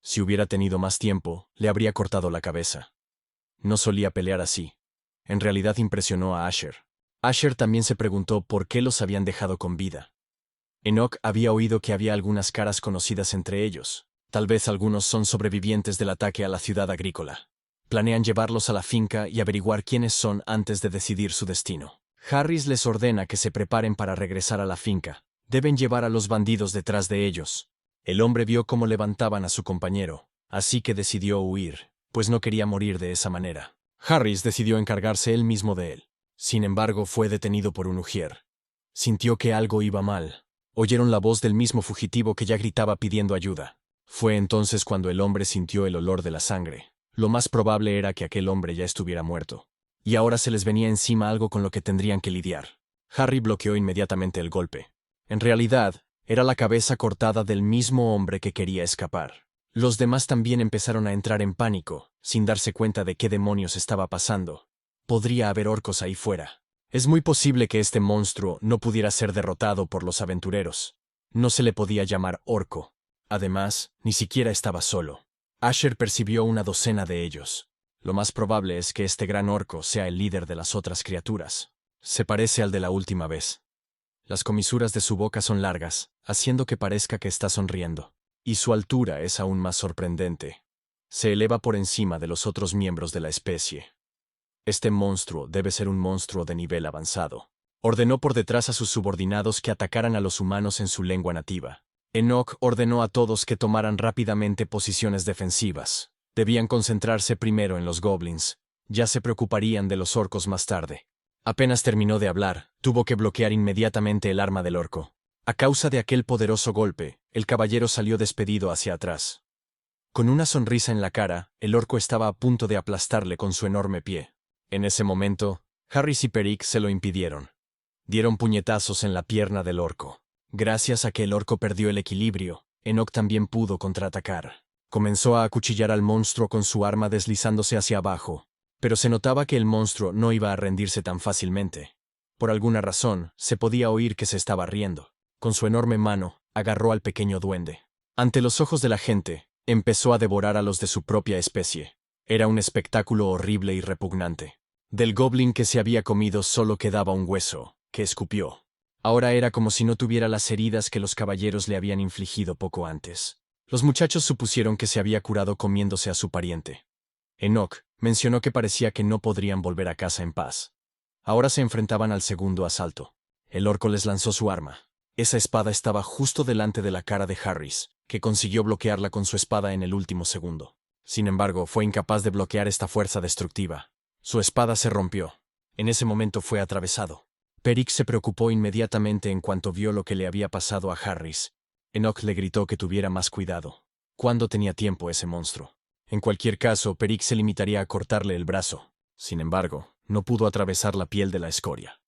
Si hubiera tenido más tiempo, le habría cortado la cabeza. No solía pelear así. En realidad impresionó a Asher. Asher también se preguntó por qué los habían dejado con vida. Enoch había oído que había algunas caras conocidas entre ellos. Tal vez algunos son sobrevivientes del ataque a la ciudad agrícola. Planean llevarlos a la finca y averiguar quiénes son antes de decidir su destino. Harris les ordena que se preparen para regresar a la finca. Deben llevar a los bandidos detrás de ellos. El hombre vio cómo levantaban a su compañero, así que decidió huir, pues no quería morir de esa manera. Harris decidió encargarse él mismo de él. Sin embargo, fue detenido por un ujier. Sintió que algo iba mal. Oyeron la voz del mismo fugitivo que ya gritaba pidiendo ayuda. Fue entonces cuando el hombre sintió el olor de la sangre. Lo más probable era que aquel hombre ya estuviera muerto. Y ahora se les venía encima algo con lo que tendrían que lidiar. Harry bloqueó inmediatamente el golpe. En realidad, era la cabeza cortada del mismo hombre que quería escapar. Los demás también empezaron a entrar en pánico, sin darse cuenta de qué demonios estaba pasando. Podría haber orcos ahí fuera. Es muy posible que este monstruo no pudiera ser derrotado por los aventureros. No se le podía llamar orco. Además, ni siquiera estaba solo. Asher percibió una docena de ellos. Lo más probable es que este gran orco sea el líder de las otras criaturas. Se parece al de la última vez. Las comisuras de su boca son largas, haciendo que parezca que está sonriendo. Y su altura es aún más sorprendente. Se eleva por encima de los otros miembros de la especie. Este monstruo debe ser un monstruo de nivel avanzado. Ordenó por detrás a sus subordinados que atacaran a los humanos en su lengua nativa. Enoch ordenó a todos que tomaran rápidamente posiciones defensivas. Debían concentrarse primero en los goblins. Ya se preocuparían de los orcos más tarde. Apenas terminó de hablar, tuvo que bloquear inmediatamente el arma del orco. A causa de aquel poderoso golpe, el caballero salió despedido hacia atrás. Con una sonrisa en la cara, el orco estaba a punto de aplastarle con su enorme pie. En ese momento, Harris y Peric se lo impidieron. Dieron puñetazos en la pierna del orco. Gracias a que el orco perdió el equilibrio, Enoch también pudo contraatacar. Comenzó a acuchillar al monstruo con su arma deslizándose hacia abajo, pero se notaba que el monstruo no iba a rendirse tan fácilmente. Por alguna razón, se podía oír que se estaba riendo. Con su enorme mano, agarró al pequeño duende. Ante los ojos de la gente, empezó a devorar a los de su propia especie. Era un espectáculo horrible y repugnante. Del goblin que se había comido solo quedaba un hueso, que escupió. Ahora era como si no tuviera las heridas que los caballeros le habían infligido poco antes. Los muchachos supusieron que se había curado comiéndose a su pariente. Enoch mencionó que parecía que no podrían volver a casa en paz. Ahora se enfrentaban al segundo asalto. El orco les lanzó su arma. Esa espada estaba justo delante de la cara de Harris, que consiguió bloquearla con su espada en el último segundo. Sin embargo, fue incapaz de bloquear esta fuerza destructiva. Su espada se rompió. En ese momento fue atravesado. Peric se preocupó inmediatamente en cuanto vio lo que le había pasado a Harris. Enoch le gritó que tuviera más cuidado. ¿Cuándo tenía tiempo ese monstruo? En cualquier caso, Peric se limitaría a cortarle el brazo. Sin embargo, no pudo atravesar la piel de la escoria.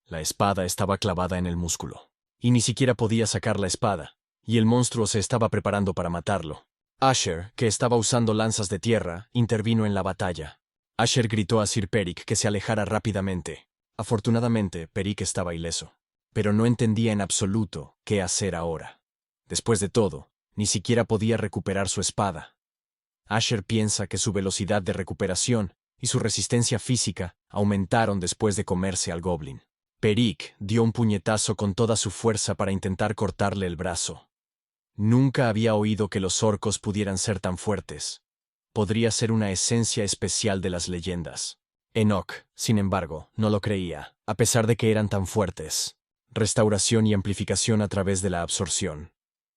La espada estaba clavada en el músculo. Y ni siquiera podía sacar la espada, y el monstruo se estaba preparando para matarlo. Asher, que estaba usando lanzas de tierra, intervino en la batalla. Asher gritó a Sir Peric que se alejara rápidamente. Afortunadamente, Peric estaba ileso, pero no entendía en absoluto qué hacer ahora. Después de todo, ni siquiera podía recuperar su espada. Asher piensa que su velocidad de recuperación y su resistencia física aumentaron después de comerse al goblin. Peric dio un puñetazo con toda su fuerza para intentar cortarle el brazo. Nunca había oído que los orcos pudieran ser tan fuertes. Podría ser una esencia especial de las leyendas. Enoch, sin embargo, no lo creía, a pesar de que eran tan fuertes. Restauración y amplificación a través de la absorción.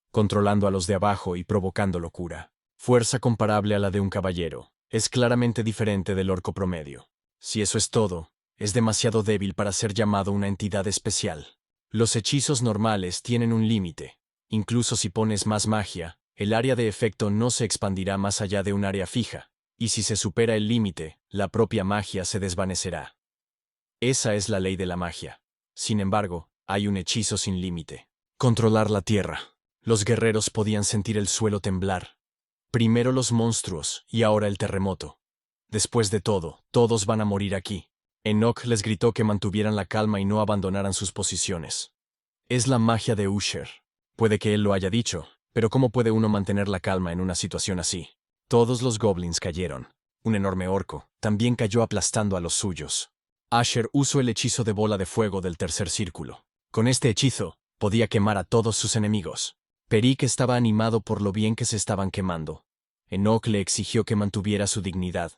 Controlando a los de abajo y provocando locura. Fuerza comparable a la de un caballero. Es claramente diferente del orco promedio. Si eso es todo, es demasiado débil para ser llamado una entidad especial. Los hechizos normales tienen un límite. Incluso si pones más magia, el área de efecto no se expandirá más allá de un área fija. Y si se supera el límite, la propia magia se desvanecerá. Esa es la ley de la magia. Sin embargo, hay un hechizo sin límite. Controlar la tierra. Los guerreros podían sentir el suelo temblar. Primero los monstruos y ahora el terremoto. Después de todo, todos van a morir aquí. Enoch les gritó que mantuvieran la calma y no abandonaran sus posiciones. Es la magia de Usher. Puede que él lo haya dicho, pero ¿cómo puede uno mantener la calma en una situación así? Todos los goblins cayeron. Un enorme orco también cayó aplastando a los suyos. Asher usó el hechizo de bola de fuego del tercer círculo. Con este hechizo, podía quemar a todos sus enemigos. Peric estaba animado por lo bien que se estaban quemando. Enoch le exigió que mantuviera su dignidad.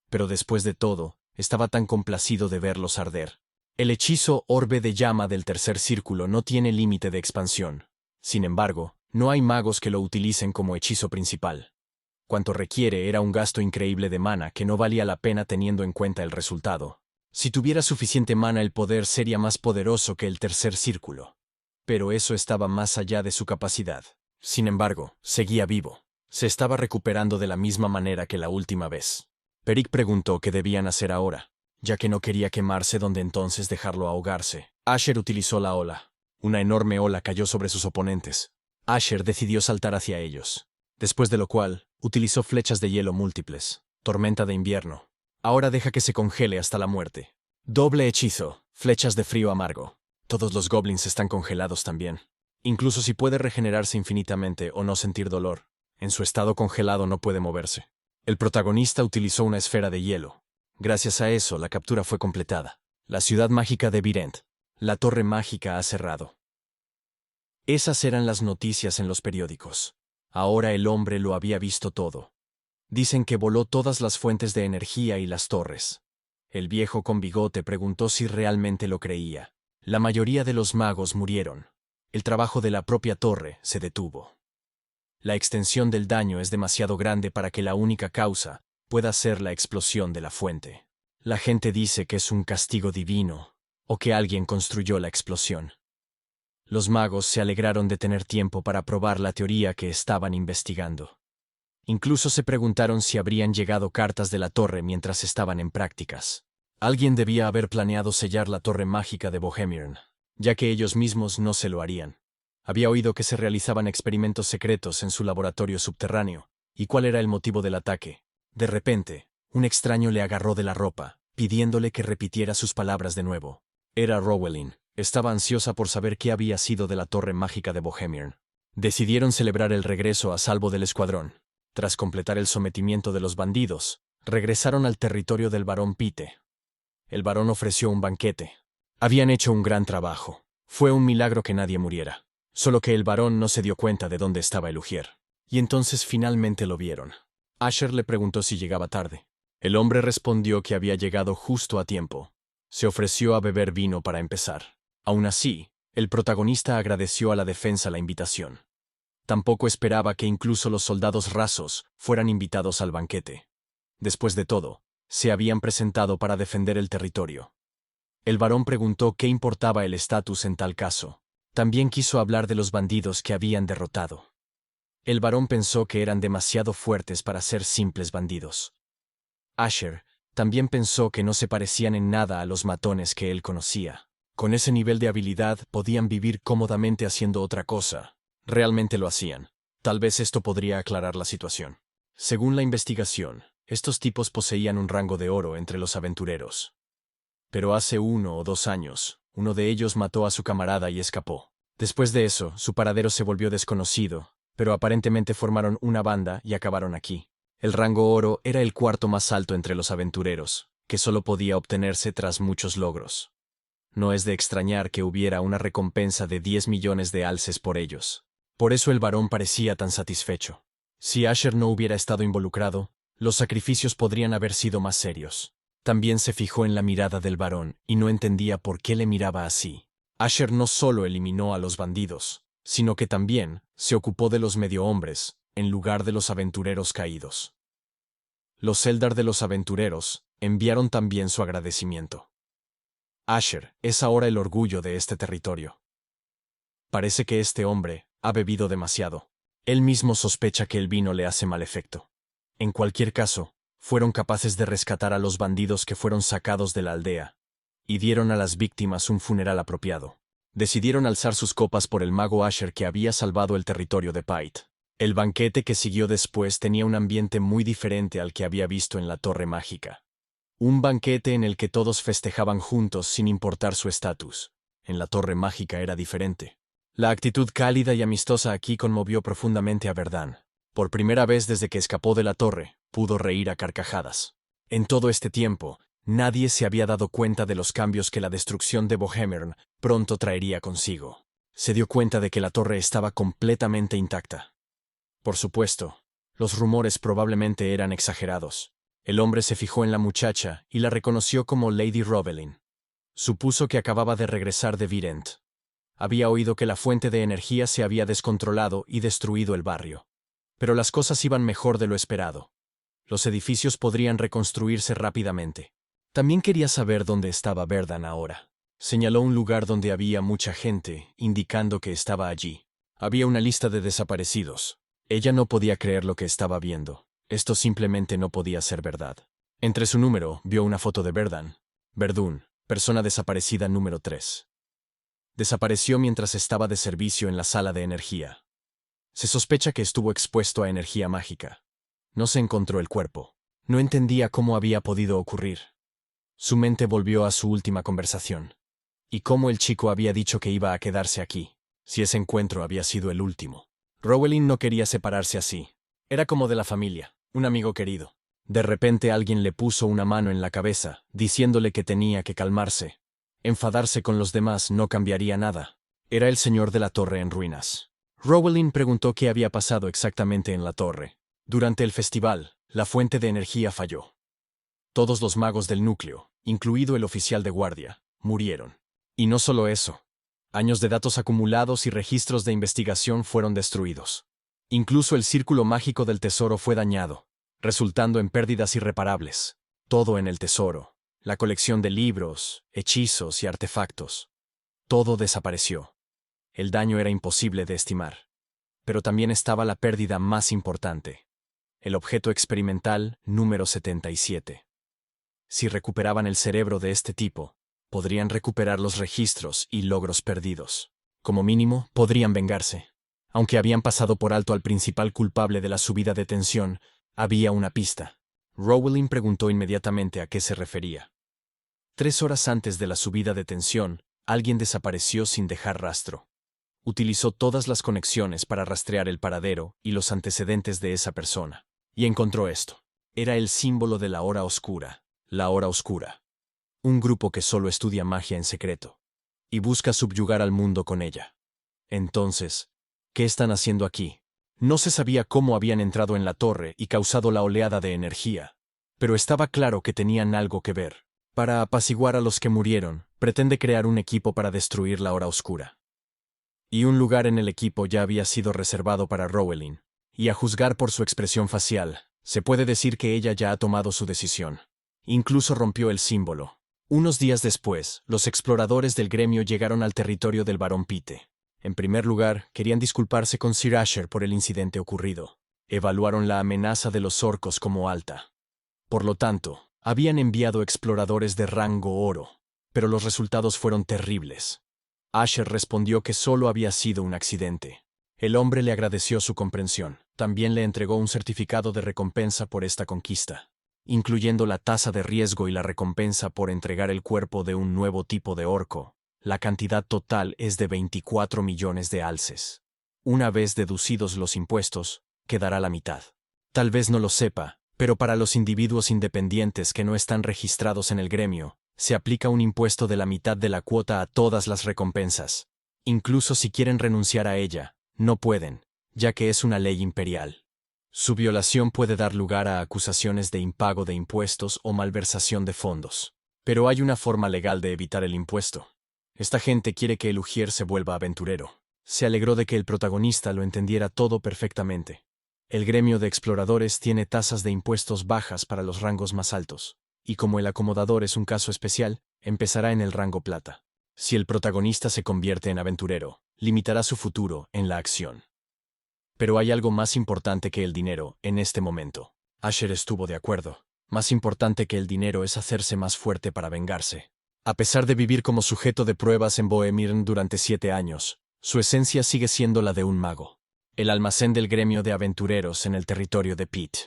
Pero después de todo, estaba tan complacido de verlos arder. El hechizo Orbe de Llama del tercer círculo no tiene límite de expansión. Sin embargo, no hay magos que lo utilicen como hechizo principal. Cuanto requiere era un gasto increíble de mana que no valía la pena teniendo en cuenta el resultado. Si tuviera suficiente mana el poder sería más poderoso que el tercer círculo. Pero eso estaba más allá de su capacidad. Sin embargo, seguía vivo. Se estaba recuperando de la misma manera que la última vez. Peric preguntó qué debían hacer ahora, ya que no quería quemarse donde entonces dejarlo ahogarse. Asher utilizó la ola. Una enorme ola cayó sobre sus oponentes. Asher decidió saltar hacia ellos. Después de lo cual, utilizó flechas de hielo múltiples. Tormenta de invierno. Ahora deja que se congele hasta la muerte. Doble hechizo. Flechas de frío amargo. Todos los goblins están congelados también. Incluso si puede regenerarse infinitamente o no sentir dolor, en su estado congelado no puede moverse. El protagonista utilizó una esfera de hielo. Gracias a eso, la captura fue completada. La ciudad mágica de Virent. La torre mágica ha cerrado. Esas eran las noticias en los periódicos. Ahora el hombre lo había visto todo. Dicen que voló todas las fuentes de energía y las torres. El viejo con bigote preguntó si realmente lo creía. La mayoría de los magos murieron. el trabajo de la propia torre se detuvo. La extensión del daño es demasiado grande para que la única causa pueda ser la explosión de la fuente. La gente dice que es un castigo divino, o que alguien construyó la explosión. Los magos se alegraron de tener tiempo para probar la teoría que estaban investigando. Incluso se preguntaron si habrían llegado cartas de la torre mientras estaban en prácticas. Alguien debía haber planeado sellar la torre mágica de Bohemian, ya que ellos mismos no se lo harían. Había oído que se realizaban experimentos secretos en su laboratorio subterráneo. ¿Y cuál era el motivo del ataque? De repente, un extraño le agarró de la ropa, pidiéndole que repitiera sus palabras de nuevo. Era Rowelin. Estaba ansiosa por saber qué había sido de la torre mágica de Bohemian. Decidieron celebrar el regreso a salvo del escuadrón. Tras completar el sometimiento de los bandidos, regresaron al territorio del barón Pite. El barón ofreció un banquete. Habían hecho un gran trabajo. Fue un milagro que nadie muriera. Solo que el barón no se dio cuenta de dónde estaba el ujier. Y entonces finalmente lo vieron. Asher le preguntó si llegaba tarde. El hombre respondió que había llegado justo a tiempo. Se ofreció a beber vino para empezar. Aún así, el protagonista agradeció a la defensa la invitación. Tampoco esperaba que incluso los soldados rasos fueran invitados al banquete. Después de todo, se habían presentado para defender el territorio. El barón preguntó qué importaba el estatus en tal caso. También quiso hablar de los bandidos que habían derrotado. El barón pensó que eran demasiado fuertes para ser simples bandidos. Asher también pensó que no se parecían en nada a los matones que él conocía. Con ese nivel de habilidad podían vivir cómodamente haciendo otra cosa. Realmente lo hacían. Tal vez esto podría aclarar la situación. Según la investigación, estos tipos poseían un rango de oro entre los aventureros. Pero hace 1 o 2 años, uno de ellos mató a su camarada y escapó. Después de eso, su paradero se volvió desconocido, pero aparentemente formaron una banda y acabaron aquí. El rango oro era el cuarto más alto entre los aventureros, que solo podía obtenerse tras muchos logros. No es de extrañar que hubiera una recompensa de 10 millones de alces por ellos. Por eso el varón parecía tan satisfecho. Si Asher no hubiera estado involucrado, los sacrificios podrían haber sido más serios. También se fijó en la mirada del varón y no entendía por qué le miraba así. Asher no solo eliminó a los bandidos, sino que también se ocupó de los medio hombres, en lugar de los aventureros caídos. Los Eldar de los aventureros enviaron también su agradecimiento. Asher es ahora el orgullo de este territorio. Parece que este hombre ha bebido demasiado. Él mismo sospecha que el vino le hace mal efecto. En cualquier caso, fueron capaces de rescatar a los bandidos que fueron sacados de la aldea, y dieron a las víctimas un funeral apropiado. Decidieron alzar sus copas por el mago Asher que había salvado el territorio de Pite. El banquete que siguió después tenía un ambiente muy diferente al que había visto en la Torre Mágica. Un banquete en el que todos festejaban juntos sin importar su estatus. En la Torre Mágica era diferente. La actitud cálida y amistosa aquí conmovió profundamente a Verdán. Por primera vez desde que escapó de la torre, pudo reír a carcajadas. En todo este tiempo, nadie se había dado cuenta de los cambios que la destrucción de Bohemian pronto traería consigo. Se dio cuenta de que la torre estaba completamente intacta. Por supuesto, los rumores probablemente eran exagerados. El hombre se fijó en la muchacha y la reconoció como Lady Rowelin. Supuso que acababa de regresar de Virent. Había oído que la fuente de energía se había descontrolado y destruido el barrio. Pero las cosas iban mejor de lo esperado. Los edificios podrían reconstruirse rápidamente. También quería saber dónde estaba Verdán ahora. Señaló un lugar donde había mucha gente, indicando que estaba allí. Había una lista de desaparecidos. Ella no podía creer lo que estaba viendo. Esto simplemente no podía ser verdad. Entre su número, vio una foto de Verdún, persona desaparecida número 3. Desapareció mientras estaba de servicio en la sala de energía. Se sospecha que estuvo expuesto a energía mágica. No se encontró el cuerpo. No entendía cómo había podido ocurrir. Su mente volvió a su última conversación. Y cómo el chico había dicho que iba a quedarse aquí, si ese encuentro había sido el último. Rowelin no quería separarse así. Era como de la familia, un amigo querido. De repente alguien le puso una mano en la cabeza, diciéndole que tenía que calmarse. Enfadarse con los demás no cambiaría nada. Era el señor de la torre en ruinas. Rowelin preguntó qué había pasado exactamente en la torre. Durante el festival, la fuente de energía falló. Todos los magos del núcleo, incluido el oficial de guardia, murieron. Y no solo eso. Años de datos acumulados y registros de investigación fueron destruidos. Incluso el círculo mágico del tesoro fue dañado, resultando en pérdidas irreparables. Todo en el tesoro, la colección de libros, hechizos y artefactos. Todo desapareció. El daño era imposible de estimar. Pero también estaba la pérdida más importante. El objeto experimental número 77. Si recuperaban el cerebro de este tipo, podrían recuperar los registros y logros perdidos. Como mínimo, podrían vengarse. Aunque habían pasado por alto al principal culpable de la subida de tensión, había una pista. Rowling preguntó inmediatamente a qué se refería. 3 horas antes de la subida de tensión, alguien desapareció sin dejar rastro. Utilizó todas las conexiones para rastrear el paradero y los antecedentes de esa persona. Y encontró esto. Era el símbolo de la Hora Oscura. La Hora Oscura. Un grupo que solo estudia magia en secreto. Y busca subyugar al mundo con ella. Entonces, ¿qué están haciendo aquí? No se sabía cómo habían entrado en la torre y causado la oleada de energía. Pero estaba claro que tenían algo que ver. Para apaciguar a los que murieron, pretende crear un equipo para destruir la Hora Oscura. Y un lugar en el equipo ya había sido reservado para Rowling. Y a juzgar por su expresión facial, se puede decir que ella ya ha tomado su decisión. Incluso rompió el símbolo. Unos días después, los exploradores del gremio llegaron al territorio del Barón Pite. En primer lugar, querían disculparse con Sir Asher por el incidente ocurrido. Evaluaron la amenaza de los orcos como alta. Por lo tanto, habían enviado exploradores de rango oro, pero los resultados fueron terribles. Asher respondió que solo había sido un accidente. El hombre le agradeció su comprensión. También le entregó un certificado de recompensa por esta conquista, incluyendo la tasa de riesgo y la recompensa por entregar el cuerpo de un nuevo tipo de orco. La cantidad total es de 24 millones de alces. Una vez deducidos los impuestos, quedará la mitad. Tal vez no lo sepa, pero para los individuos independientes que no están registrados en el gremio, se aplica un impuesto de la mitad de la cuota a todas las recompensas. Incluso si quieren renunciar a ella, no pueden, ya que es una ley imperial. Su violación puede dar lugar a acusaciones de impago de impuestos o malversación de fondos. Pero hay una forma legal de evitar el impuesto. Esta gente quiere que el Ujier se vuelva aventurero. Se alegró de que el protagonista lo entendiera todo perfectamente. El gremio de exploradores tiene tasas de impuestos bajas para los rangos más altos, y como el acomodador es un caso especial, empezará en el rango plata. Si el protagonista se convierte en aventurero, limitará su futuro en la acción. Pero hay algo más importante que el dinero en este momento. Asher estuvo de acuerdo. Más importante que el dinero es hacerse más fuerte para vengarse. A pesar de vivir como sujeto de pruebas en Bohemirn durante 7 años, su esencia sigue siendo la de un mago. El almacén del gremio de aventureros en el territorio de Pete.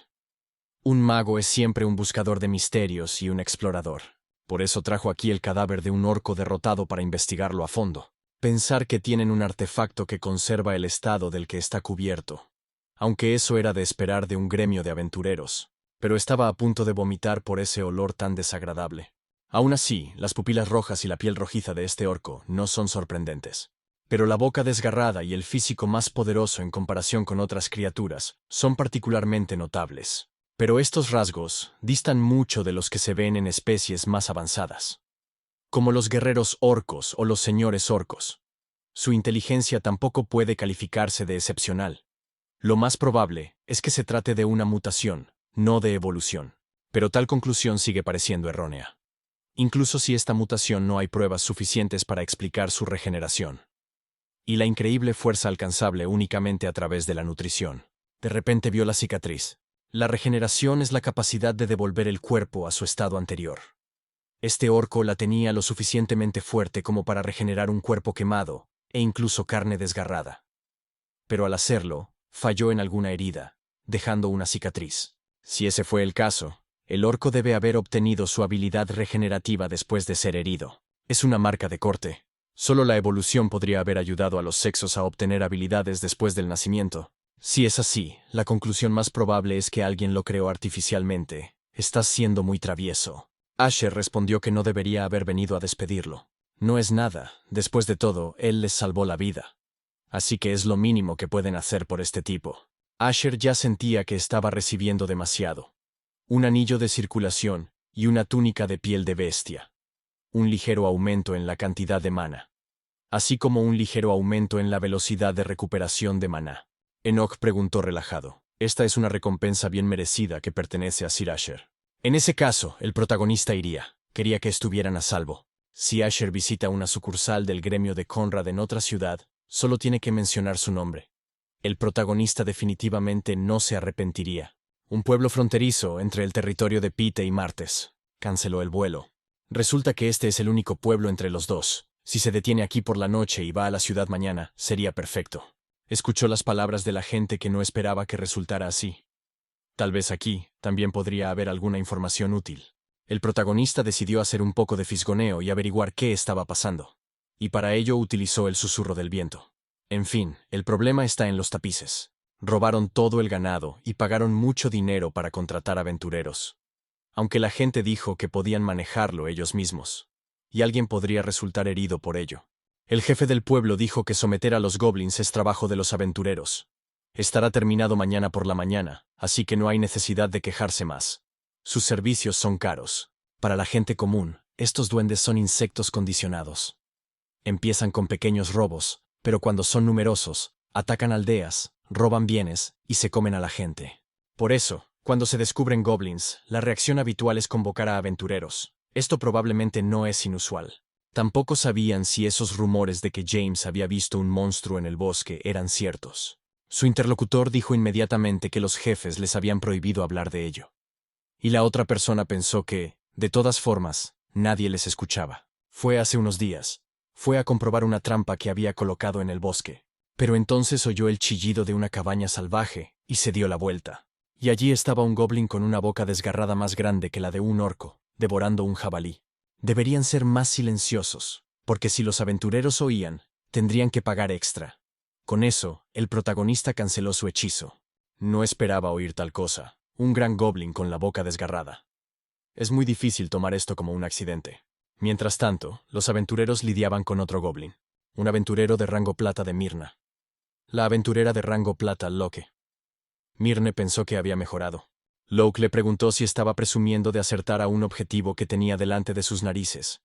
Un mago es siempre un buscador de misterios y un explorador. Por eso trajo aquí el cadáver de un orco derrotado para investigarlo a fondo. Pensar que tienen un artefacto que conserva el estado del que está cubierto. Aunque eso era de esperar de un gremio de aventureros. Pero estaba a punto de vomitar por ese olor tan desagradable. Aún así, las pupilas rojas y la piel rojiza de este orco no son sorprendentes. Pero la boca desgarrada y el físico más poderoso en comparación con otras criaturas son particularmente notables. Pero estos rasgos distan mucho de los que se ven en especies más avanzadas, como los guerreros orcos o los señores orcos. Su inteligencia tampoco puede calificarse de excepcional. Lo más probable es que se trate de una mutación, no de evolución. Pero tal conclusión sigue pareciendo errónea. Incluso si esta mutación no hay pruebas suficientes para explicar su regeneración. Y la increíble fuerza alcanzable únicamente a través de la nutrición. De repente vio la cicatriz. La regeneración es la capacidad de devolver el cuerpo a su estado anterior. Este orco la tenía lo suficientemente fuerte como para regenerar un cuerpo quemado, e incluso carne desgarrada. Pero al hacerlo, falló en alguna herida, dejando una cicatriz. Si ese fue el caso, el orco debe haber obtenido su habilidad regenerativa después de ser herido. Es una marca de corte. Solo la evolución podría haber ayudado a los sexos a obtener habilidades después del nacimiento. Si es así, la conclusión más probable es que alguien lo creó artificialmente. Estás siendo muy travieso. Asher respondió que no debería haber venido a despedirlo. No es nada, después de todo, él les salvó la vida. Así que es lo mínimo que pueden hacer por este tipo. Asher ya sentía que estaba recibiendo demasiado. Un anillo de circulación y una túnica de piel de bestia. Un ligero aumento en la cantidad de mana. así como un ligero aumento en la velocidad de recuperación de maná. Enoch preguntó relajado. Esta es una recompensa bien merecida que pertenece a Sir Asher. En ese caso, el protagonista iría. Quería que estuvieran a salvo. Si Asher visita una sucursal del gremio de Conrad en otra ciudad, solo tiene que mencionar su nombre. El protagonista definitivamente no se arrepentiría. Un pueblo fronterizo entre el territorio de Pite y Martes. Canceló el vuelo. Resulta que este es el único pueblo entre los dos. Si se detiene aquí por la noche y va a la ciudad mañana, sería perfecto. Escuchó las palabras de la gente que no esperaba que resultara así. Tal vez aquí también podría haber alguna información útil. El protagonista decidió hacer un poco de fisgoneo y averiguar qué estaba pasando. Y para ello utilizó el susurro del viento. En fin, el problema está en los tapices. Robaron todo el ganado y pagaron mucho dinero para contratar aventureros. Aunque la gente dijo que podían manejarlo ellos mismos. Y alguien podría resultar herido por ello. El jefe del pueblo dijo que someter a los goblins es trabajo de los aventureros. Estará terminado mañana por la mañana, así que no hay necesidad de quejarse más. Sus servicios son caros. Para la gente común, estos duendes son insectos condicionados. Empiezan con pequeños robos, pero cuando son numerosos, atacan aldeas, roban bienes y se comen a la gente. Por eso, cuando se descubren goblins, la reacción habitual es convocar a aventureros. Esto probablemente no es inusual. Tampoco sabían si esos rumores de que James había visto un monstruo en el bosque eran ciertos. Su interlocutor dijo inmediatamente que los jefes les habían prohibido hablar de ello. Y la otra persona pensó que, de todas formas, nadie les escuchaba. Fue hace unos días. Fue a comprobar una trampa que había colocado en el bosque. Pero entonces oyó el chillido de una cabaña salvaje y se dio la vuelta. Y allí estaba un goblin con una boca desgarrada más grande que la de un orco, devorando un jabalí. Deberían ser más silenciosos, porque si los aventureros oían, tendrían que pagar extra. Con eso, el protagonista canceló su hechizo. No esperaba oír tal cosa, un gran goblin con la boca desgarrada. Es muy difícil tomar esto como un accidente. Mientras tanto, los aventureros lidiaban con otro goblin, un aventurero de rango plata de Mirna. La aventurera de rango plata, Locke. Mirne pensó que había mejorado. Locke le preguntó si estaba presumiendo de acertar a un objetivo que tenía delante de sus narices.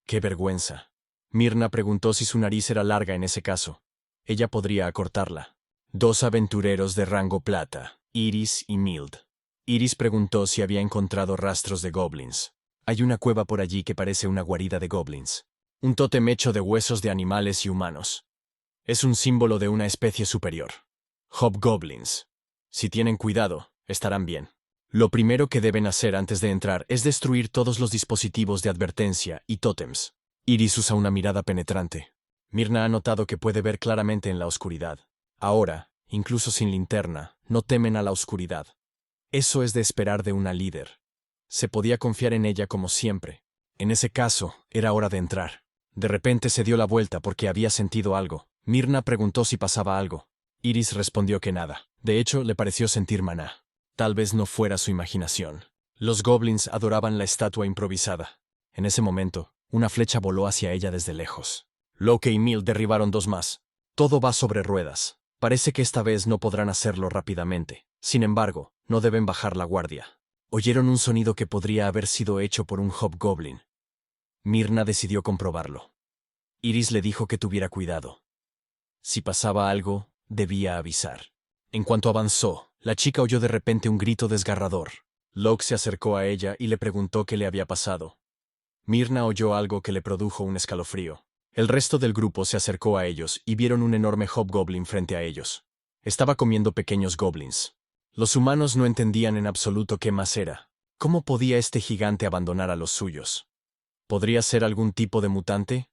¡Qué vergüenza! Mirna preguntó si su nariz era larga en ese caso. Ella podría acortarla. Dos aventureros de rango plata, Iris y Mild. Iris preguntó si había encontrado rastros de goblins. Hay una cueva por allí que parece una guarida de goblins. Un tótem hecho de huesos de animales y humanos. Es un símbolo de una especie superior. Hobgoblins. Si tienen cuidado, estarán bien. Lo primero que deben hacer antes de entrar es destruir todos los dispositivos de advertencia y tótems. Iris usa una mirada penetrante. Mirna ha notado que puede ver claramente en la oscuridad. Ahora, incluso sin linterna, no temen a la oscuridad. Eso es de esperar de una líder. Se podía confiar en ella como siempre. En ese caso, era hora de entrar. De repente se dio la vuelta porque había sentido algo. Mirna preguntó si pasaba algo. Iris respondió que nada. De hecho, le pareció sentir maná. Tal vez no fuera su imaginación. Los goblins adoraban la estatua improvisada. En ese momento, una flecha voló hacia ella desde lejos. Locke y Mild derribaron dos más. Todo va sobre ruedas. Parece que esta vez no podrán hacerlo rápidamente. Sin embargo, no deben bajar la guardia. Oyeron un sonido que podría haber sido hecho por un hobgoblin. Mirna decidió comprobarlo. Iris le dijo que tuviera cuidado. Si pasaba algo, debía avisar. En cuanto avanzó, la chica oyó de repente un grito desgarrador. Locke se acercó a ella y le preguntó qué le había pasado. Mirna oyó algo que le produjo un escalofrío. El resto del grupo se acercó a ellos y vieron un enorme hobgoblin frente a ellos. Estaba comiendo pequeños goblins. Los humanos no entendían en absoluto qué más era. ¿Cómo podía este gigante abandonar a los suyos? ¿Podría ser algún tipo de mutante?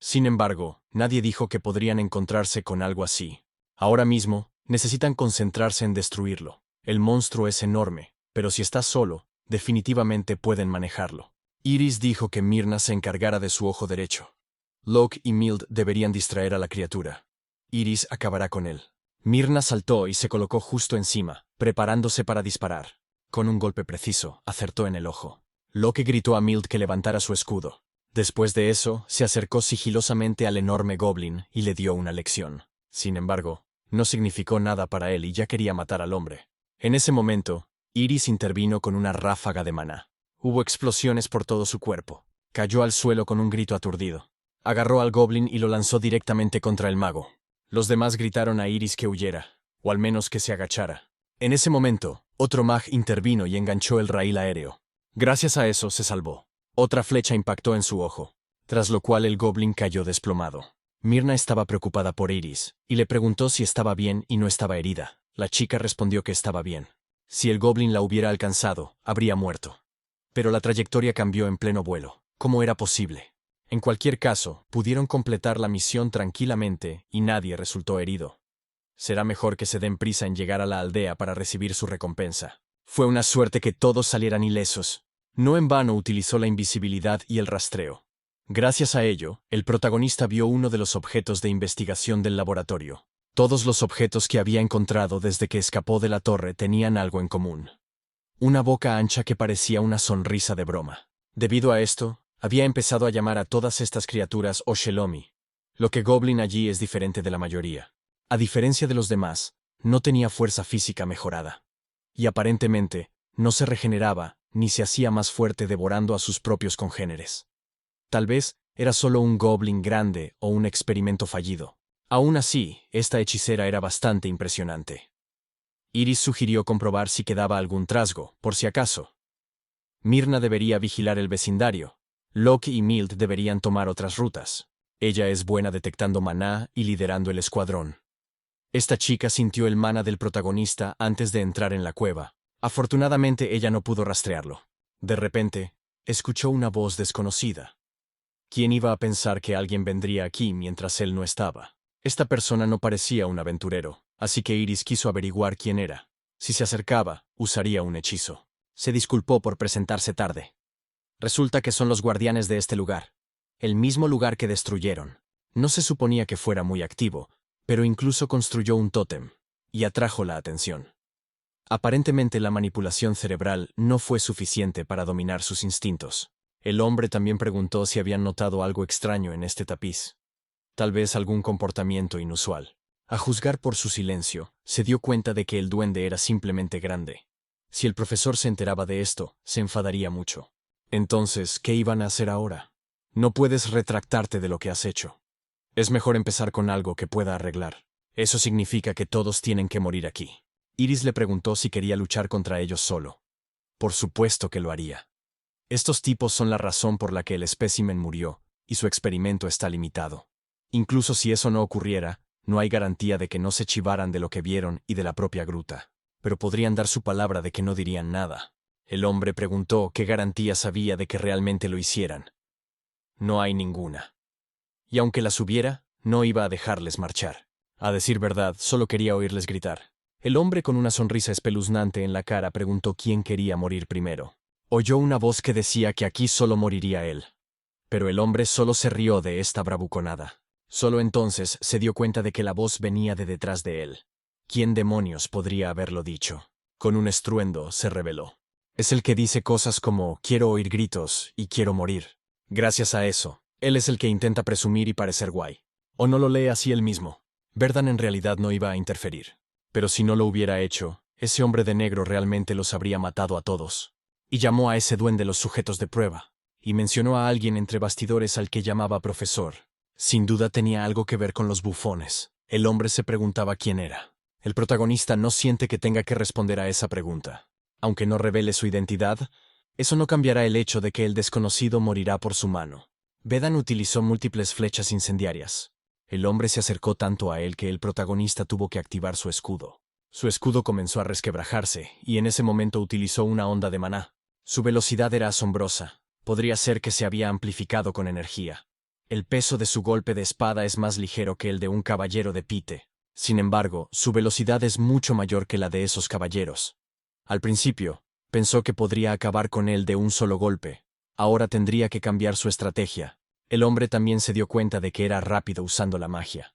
Sin embargo, nadie dijo que podrían encontrarse con algo así. Ahora mismo, necesitan concentrarse en destruirlo. El monstruo es enorme, pero si está solo, definitivamente pueden manejarlo. Iris dijo que Mirna se encargara de su ojo derecho. Locke y Mild deberían distraer a la criatura. Iris acabará con él. Mirna saltó y se colocó justo encima, preparándose para disparar. Con un golpe preciso, acertó en el ojo. Locke gritó a Mild que levantara su escudo. Después de eso, se acercó sigilosamente al enorme goblin y le dio una lección. Sin embargo, no significó nada para él y ya quería matar al hombre. En ese momento, Iris intervino con una ráfaga de maná. Hubo explosiones por todo su cuerpo. Cayó al suelo con un grito aturdido. Agarró al goblin y lo lanzó directamente contra el mago. Los demás gritaron a Iris que huyera, o al menos que se agachara. En ese momento, otro mag intervino y enganchó el raíl aéreo. Gracias a eso se salvó. Otra flecha impactó en su ojo, tras lo cual el goblin cayó desplomado. Myrna estaba preocupada por Iris, y le preguntó si estaba bien y no estaba herida. La chica respondió que estaba bien. Si el goblin la hubiera alcanzado, habría muerto. Pero la trayectoria cambió en pleno vuelo. ¿Cómo era posible? En cualquier caso, pudieron completar la misión tranquilamente y nadie resultó herido. Será mejor que se den prisa en llegar a la aldea para recibir su recompensa. Fue una suerte que todos salieran ilesos. No en vano utilizó la invisibilidad y el rastreo. Gracias a ello, el protagonista vio uno de los objetos de investigación del laboratorio. Todos los objetos que había encontrado desde que escapó de la torre tenían algo en común. Una boca ancha que parecía una sonrisa de broma. Debido a esto, había empezado a llamar a todas estas criaturas Oshelomi. Lo que Goblin allí es diferente de la mayoría. A diferencia de los demás, no tenía fuerza física mejorada. Y aparentemente, no se regeneraba, ni se hacía más fuerte devorando a sus propios congéneres. Tal vez era solo un goblin grande o un experimento fallido. Aún así, esta hechicera era bastante impresionante. Iris sugirió comprobar si quedaba algún trasgo, por si acaso. Myrna debería vigilar el vecindario. Locke y Mild deberían tomar otras rutas. Ella es buena detectando maná y liderando el escuadrón. Esta chica sintió el maná del protagonista antes de entrar en la cueva. Afortunadamente ella no pudo rastrearlo. De repente, escuchó una voz desconocida. ¿Quién iba a pensar que alguien vendría aquí mientras él no estaba? Esta persona no parecía un aventurero, así que Iris quiso averiguar quién era. Si se acercaba, usaría un hechizo. Se disculpó por presentarse tarde. Resulta que son los guardianes de este lugar. El mismo lugar que destruyeron. No se suponía que fuera muy activo, pero incluso construyó un tótem, y atrajo la atención. Aparentemente la manipulación cerebral no fue suficiente para dominar sus instintos. El hombre también preguntó si habían notado algo extraño en este tapiz. Tal vez algún comportamiento inusual. A juzgar por su silencio, se dio cuenta de que el duende era simplemente grande. Si el profesor se enteraba de esto, se enfadaría mucho. Entonces, ¿qué iban a hacer ahora? No puedes retractarte de lo que has hecho. Es mejor empezar con algo que pueda arreglar. Eso significa que todos tienen que morir aquí. Iris le preguntó si quería luchar contra ellos solo. Por supuesto que lo haría. Estos tipos son la razón por la que el espécimen murió, y su experimento está limitado. Incluso si eso no ocurriera, no hay garantía de que no se chivaran de lo que vieron y de la propia gruta. Pero podrían dar su palabra de que no dirían nada. El hombre preguntó qué garantías había de que realmente lo hicieran. No hay ninguna. Y aunque las hubiera, no iba a dejarles marchar. A decir verdad, solo quería oírles gritar. El hombre con una sonrisa espeluznante en la cara preguntó quién quería morir primero. Oyó una voz que decía que aquí solo moriría él. Pero el hombre solo se rió de esta bravuconada. Solo entonces se dio cuenta de que la voz venía de detrás de él. ¿Quién demonios podría haberlo dicho? Con un estruendo se reveló. Es el que dice cosas como quiero oír gritos y quiero morir. Gracias a eso, él es el que intenta presumir y parecer guay. O no lo lee así él mismo. Verdan en realidad no iba a interferir. Pero si no lo hubiera hecho, ese hombre de negro realmente los habría matado a todos. Y llamó a ese duende los sujetos de prueba. Y mencionó a alguien entre bastidores al que llamaba profesor. Sin duda tenía algo que ver con los bufones. El hombre se preguntaba quién era. El protagonista no siente que tenga que responder a esa pregunta. Aunque no revele su identidad, eso no cambiará el hecho de que el desconocido morirá por su mano. Vedan utilizó múltiples flechas incendiarias. El hombre se acercó tanto a él que el protagonista tuvo que activar su escudo. Su escudo comenzó a resquebrajarse, y en ese momento utilizó una onda de maná. Su velocidad era asombrosa. Podría ser que se había amplificado con energía. El peso de su golpe de espada es más ligero que el de un caballero de Pite. Sin embargo, su velocidad es mucho mayor que la de esos caballeros. Al principio, pensó que podría acabar con él de un solo golpe. Ahora tendría que cambiar su estrategia. El hombre también se dio cuenta de que era rápido usando la magia.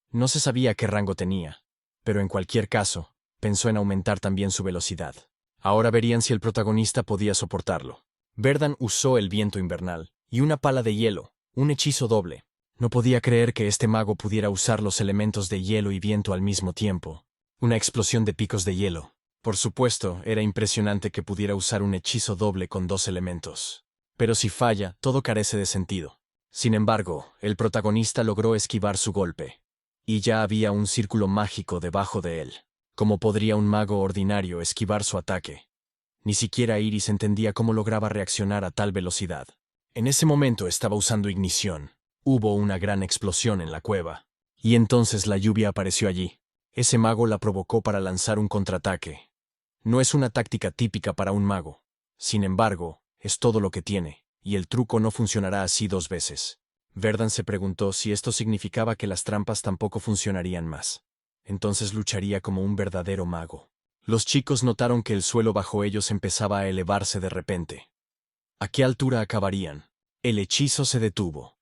No se sabía qué rango tenía, pero en cualquier caso, pensó en aumentar también su velocidad. Ahora verían si el protagonista podía soportarlo. Verdan usó el viento invernal y una pala de hielo, un hechizo doble. No podía creer que este mago pudiera usar los elementos de hielo y viento al mismo tiempo. Una explosión de picos de hielo. Por supuesto, era impresionante que pudiera usar un hechizo doble con dos elementos. Pero si falla, todo carece de sentido. Sin embargo, el protagonista logró esquivar su golpe. Y ya había un círculo mágico debajo de él. ¿Cómo podría un mago ordinario esquivar su ataque? Ni siquiera Iris entendía cómo lograba reaccionar a tal velocidad. En ese momento estaba usando ignición. Hubo una gran explosión en la cueva. Y entonces la lluvia apareció allí. Ese mago la provocó para lanzar un contraataque. No es una táctica típica para un mago. Sin embargo, es todo lo que tiene, y el truco no funcionará así 2 veces. Verdan se preguntó si esto significaba que las trampas tampoco funcionarían más. Entonces lucharía como un verdadero mago. Los chicos notaron que el suelo bajo ellos empezaba a elevarse de repente. ¿A qué altura acabarían? El hechizo se detuvo.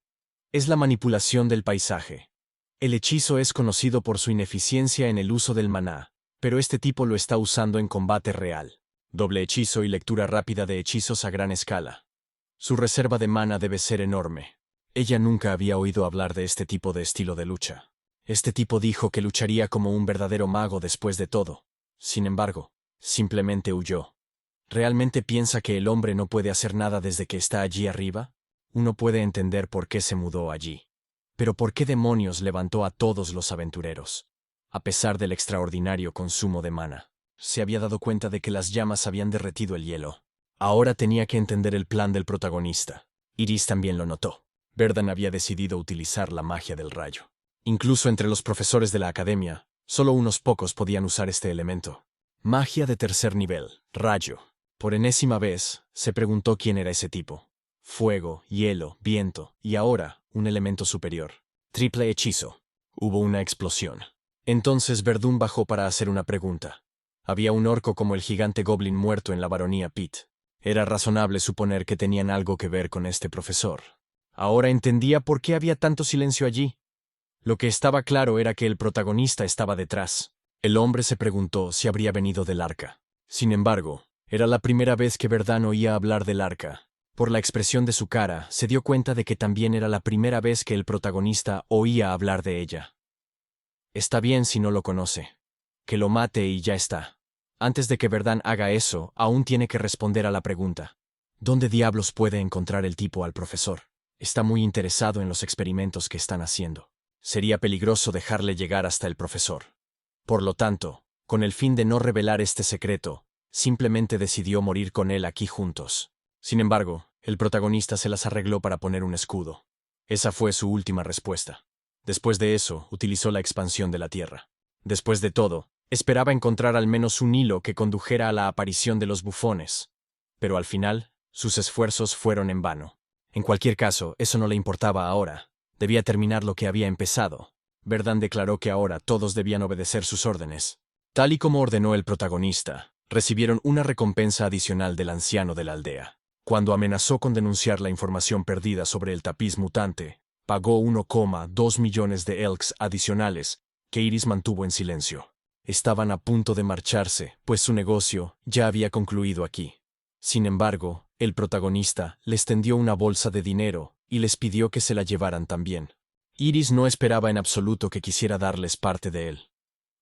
Es la manipulación del paisaje. El hechizo es conocido por su ineficiencia en el uso del maná, pero este tipo lo está usando en combate real. Doble hechizo y lectura rápida de hechizos a gran escala. Su reserva de mana debe ser enorme. Ella nunca había oído hablar de este tipo de estilo de lucha. Este tipo dijo que lucharía como un verdadero mago después de todo. Sin embargo, simplemente huyó. ¿Realmente piensa que el hombre no puede hacer nada desde que está allí arriba? Uno puede entender por qué se mudó allí. Pero ¿por qué demonios levantó a todos los aventureros? A pesar del extraordinario consumo de mana, se había dado cuenta de que las llamas habían derretido el hielo. Ahora tenía que entender el plan del protagonista. Iris también lo notó. Verdan había decidido utilizar la magia del rayo. Incluso entre los profesores de la academia, solo unos pocos podían usar este elemento. Magia de tercer nivel, rayo. Por enésima vez, se preguntó quién era ese tipo. Fuego, hielo, viento, y ahora, un elemento superior. Triple hechizo. Hubo una explosión. Entonces Verdun bajó para hacer una pregunta. Había un orco como el gigante goblin muerto en la baronía Pitt. Era razonable suponer que tenían algo que ver con este profesor. Ahora entendía por qué había tanto silencio allí. Lo que estaba claro era que el protagonista estaba detrás. El hombre se preguntó si habría venido del arca. Sin embargo, era la primera vez que Verdun oía hablar del arca. Por la expresión de su cara, se dio cuenta de que también era la primera vez que el protagonista oía hablar de ella. Está bien si no lo conoce. Que lo mate y ya está. Antes de que Verdun haga eso, aún tiene que responder a la pregunta. ¿Dónde diablos puede encontrar el tipo al profesor? Está muy interesado en los experimentos que están haciendo. Sería peligroso dejarle llegar hasta el profesor. Por lo tanto, con el fin de no revelar este secreto, simplemente decidió morir con él aquí juntos. Sin embargo, el protagonista se las arregló para poner un escudo. Esa fue su última respuesta. Después de eso, utilizó la expansión de la Tierra. Después de todo, esperaba encontrar al menos un hilo que condujera a la aparición de los bufones. Pero al final, sus esfuerzos fueron en vano. En cualquier caso, eso no le importaba ahora. Debía terminar lo que había empezado. Verdun declaró que ahora todos debían obedecer sus órdenes. Tal y como ordenó el protagonista, recibieron una recompensa adicional del anciano de la aldea. Cuando amenazó con denunciar la información perdida sobre el tapiz mutante, pagó 1,2 millones de elks adicionales, que Iris mantuvo en silencio. Estaban a punto de marcharse, pues su negocio ya había concluido aquí. Sin embargo, el protagonista les tendió una bolsa de dinero y les pidió que se la llevaran también. Iris no esperaba en absoluto que quisiera darles parte de él.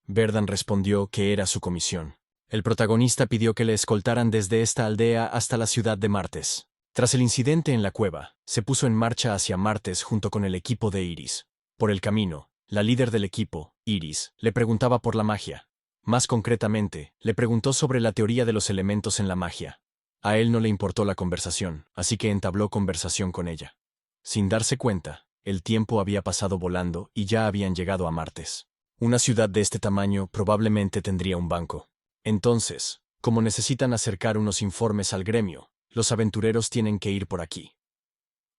Verdun respondió que era su comisión. El protagonista pidió que le escoltaran desde esta aldea hasta la ciudad de Martes. Tras el incidente en la cueva, se puso en marcha hacia Martes junto con el equipo de Iris. Por el camino, la líder del equipo, Iris, le preguntaba por la magia. Más concretamente, le preguntó sobre la teoría de los elementos en la magia. A él no le importó la conversación, así que entabló conversación con ella. Sin darse cuenta, el tiempo había pasado volando y ya habían llegado a Martes. Una ciudad de este tamaño probablemente tendría un banco. Entonces, como necesitan acercar unos informes al gremio, los aventureros tienen que ir por aquí.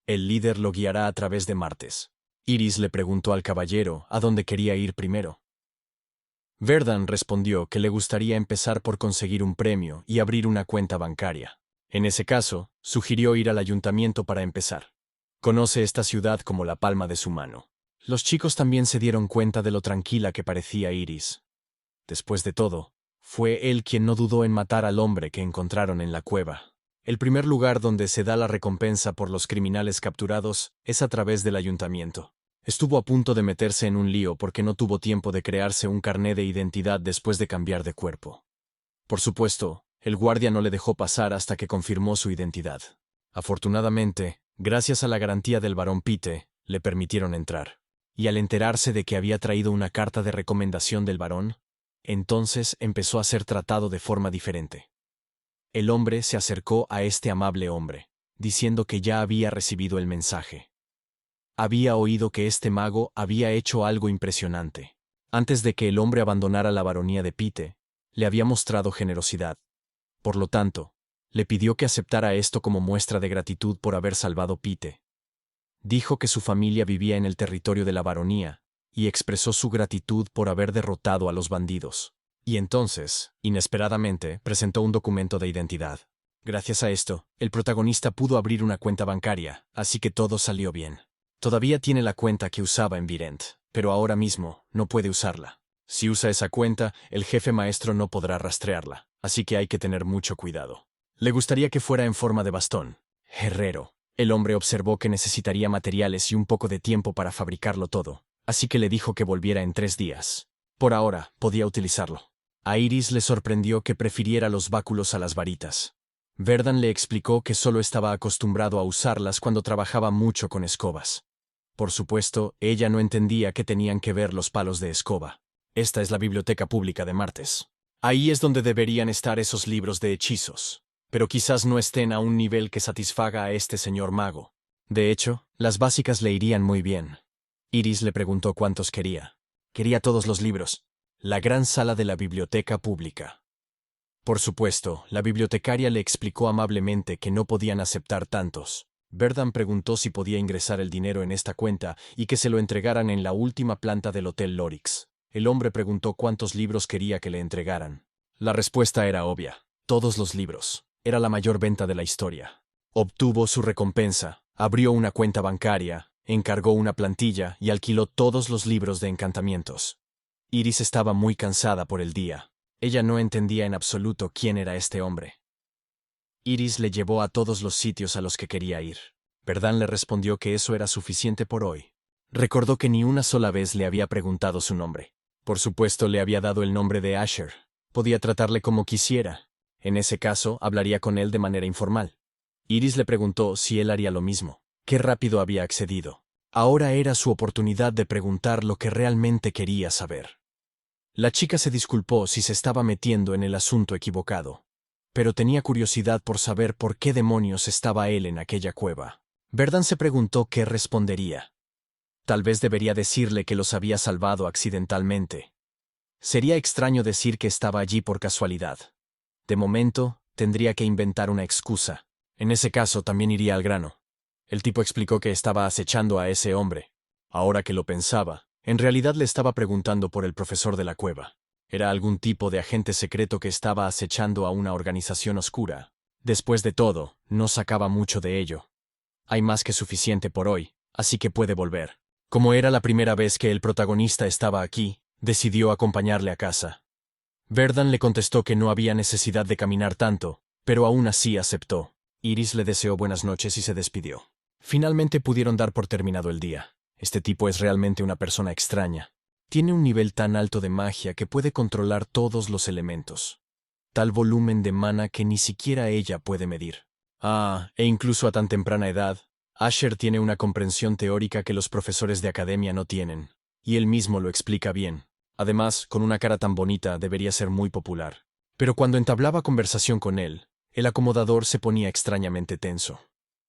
El líder lo guiará a través de Martes. Iris le preguntó al caballero a dónde quería ir primero. Verdun respondió que le gustaría empezar por conseguir un premio y abrir una cuenta bancaria. En ese caso, sugirió ir al ayuntamiento para empezar. Conoce esta ciudad como la palma de su mano. Los chicos también se dieron cuenta de lo tranquila que parecía Iris. Después de todo, fue él quien no dudó en matar al hombre que encontraron en la cueva. El primer lugar donde se da la recompensa por los criminales capturados es a través del ayuntamiento. Estuvo a punto de meterse en un lío porque no tuvo tiempo de crearse un carné de identidad después de cambiar de cuerpo. Por supuesto, el guardia no le dejó pasar hasta que confirmó su identidad. Afortunadamente, Gracias a la garantía del barón Pite, le permitieron entrar. Y al enterarse de que había traído una carta de recomendación del barón, entonces empezó a ser tratado de forma diferente. El hombre se acercó a este amable hombre, diciendo que ya había recibido el mensaje. Había oído que este mago había hecho algo impresionante. Antes de que el hombre abandonara la baronía de Pite, le había mostrado generosidad. Por lo tanto, le pidió que aceptara esto como muestra de gratitud por haber salvado Pite. Dijo que su familia vivía en el territorio de la baronía, y expresó su gratitud por haber derrotado a los bandidos. Y entonces, inesperadamente, presentó un documento de identidad. Gracias a esto, el protagonista pudo abrir una cuenta bancaria, así que todo salió bien. Todavía tiene la cuenta que usaba en Virent, pero ahora mismo no puede usarla. Si usa esa cuenta, el jefe maestro no podrá rastrearla, así que hay que tener mucho cuidado. Le gustaría que fuera en forma de bastón. Herrero. El hombre observó que necesitaría materiales y un poco de tiempo para fabricarlo todo, así que le dijo que volviera en 3 días. Por ahora, podía utilizarlo. A Iris le sorprendió que prefiriera los báculos a las varitas. Verdan le explicó que solo estaba acostumbrado a usarlas cuando trabajaba mucho con escobas. Por supuesto, ella no entendía qué tenían que ver los palos de escoba. Esta es la biblioteca pública de Martes. Ahí es donde deberían estar esos libros de hechizos, pero quizás no estén a un nivel que satisfaga a este señor mago. De hecho, las básicas le irían muy bien. Iris le preguntó cuántos quería. Quería todos los libros. La gran sala de la biblioteca pública. Por supuesto, la bibliotecaria le explicó amablemente que no podían aceptar tantos. Verdan preguntó si podía ingresar el dinero en esta cuenta y que se lo entregaran en la última planta del Hotel Lorix. El hombre preguntó cuántos libros quería que le entregaran. La respuesta era obvia. Todos los libros. Era la mayor venta de la historia. Obtuvo su recompensa, abrió una cuenta bancaria, encargó una plantilla y alquiló todos los libros de encantamientos. Iris estaba muy cansada por el día. Ella no entendía en absoluto quién era este hombre. Iris le llevó a todos los sitios a los que quería ir. Verdan le respondió que eso era suficiente por hoy. Recordó que ni una sola vez le había preguntado su nombre. Por supuesto, le había dado el nombre de Asher. Podía tratarle como quisiera. En ese caso, hablaría con él de manera informal. Iris le preguntó si él haría lo mismo. Qué rápido había accedido. Ahora era su oportunidad de preguntar lo que realmente quería saber. La chica se disculpó si se estaba metiendo en el asunto equivocado, pero tenía curiosidad por saber por qué demonios estaba él en aquella cueva. Verdan se preguntó qué respondería. Tal vez debería decirle que los había salvado accidentalmente. Sería extraño decir que estaba allí por casualidad. De momento, tendría que inventar una excusa. En ese caso, también iría al grano. El tipo explicó que estaba acechando a ese hombre. Ahora que lo pensaba, en realidad le estaba preguntando por el profesor de la cueva. Era algún tipo de agente secreto que estaba acechando a una organización oscura. Después de todo, no sacaba mucho de ello. Hay más que suficiente por hoy, así que puede volver. Como era la primera vez que el protagonista estaba aquí, decidió acompañarle a casa. Verdan le contestó que no había necesidad de caminar tanto, pero aún así aceptó. Iris le deseó buenas noches y se despidió. Finalmente pudieron dar por terminado el día. Este tipo es realmente una persona extraña. Tiene un nivel tan alto de magia que puede controlar todos los elementos. Tal volumen de mana que ni siquiera ella puede medir. E incluso a tan temprana edad, Asher tiene una comprensión teórica que los profesores de academia no tienen, y él mismo lo explica bien. Además, con una cara tan bonita debería ser muy popular. Pero cuando entablaba conversación con él, el acomodador se ponía extrañamente tenso.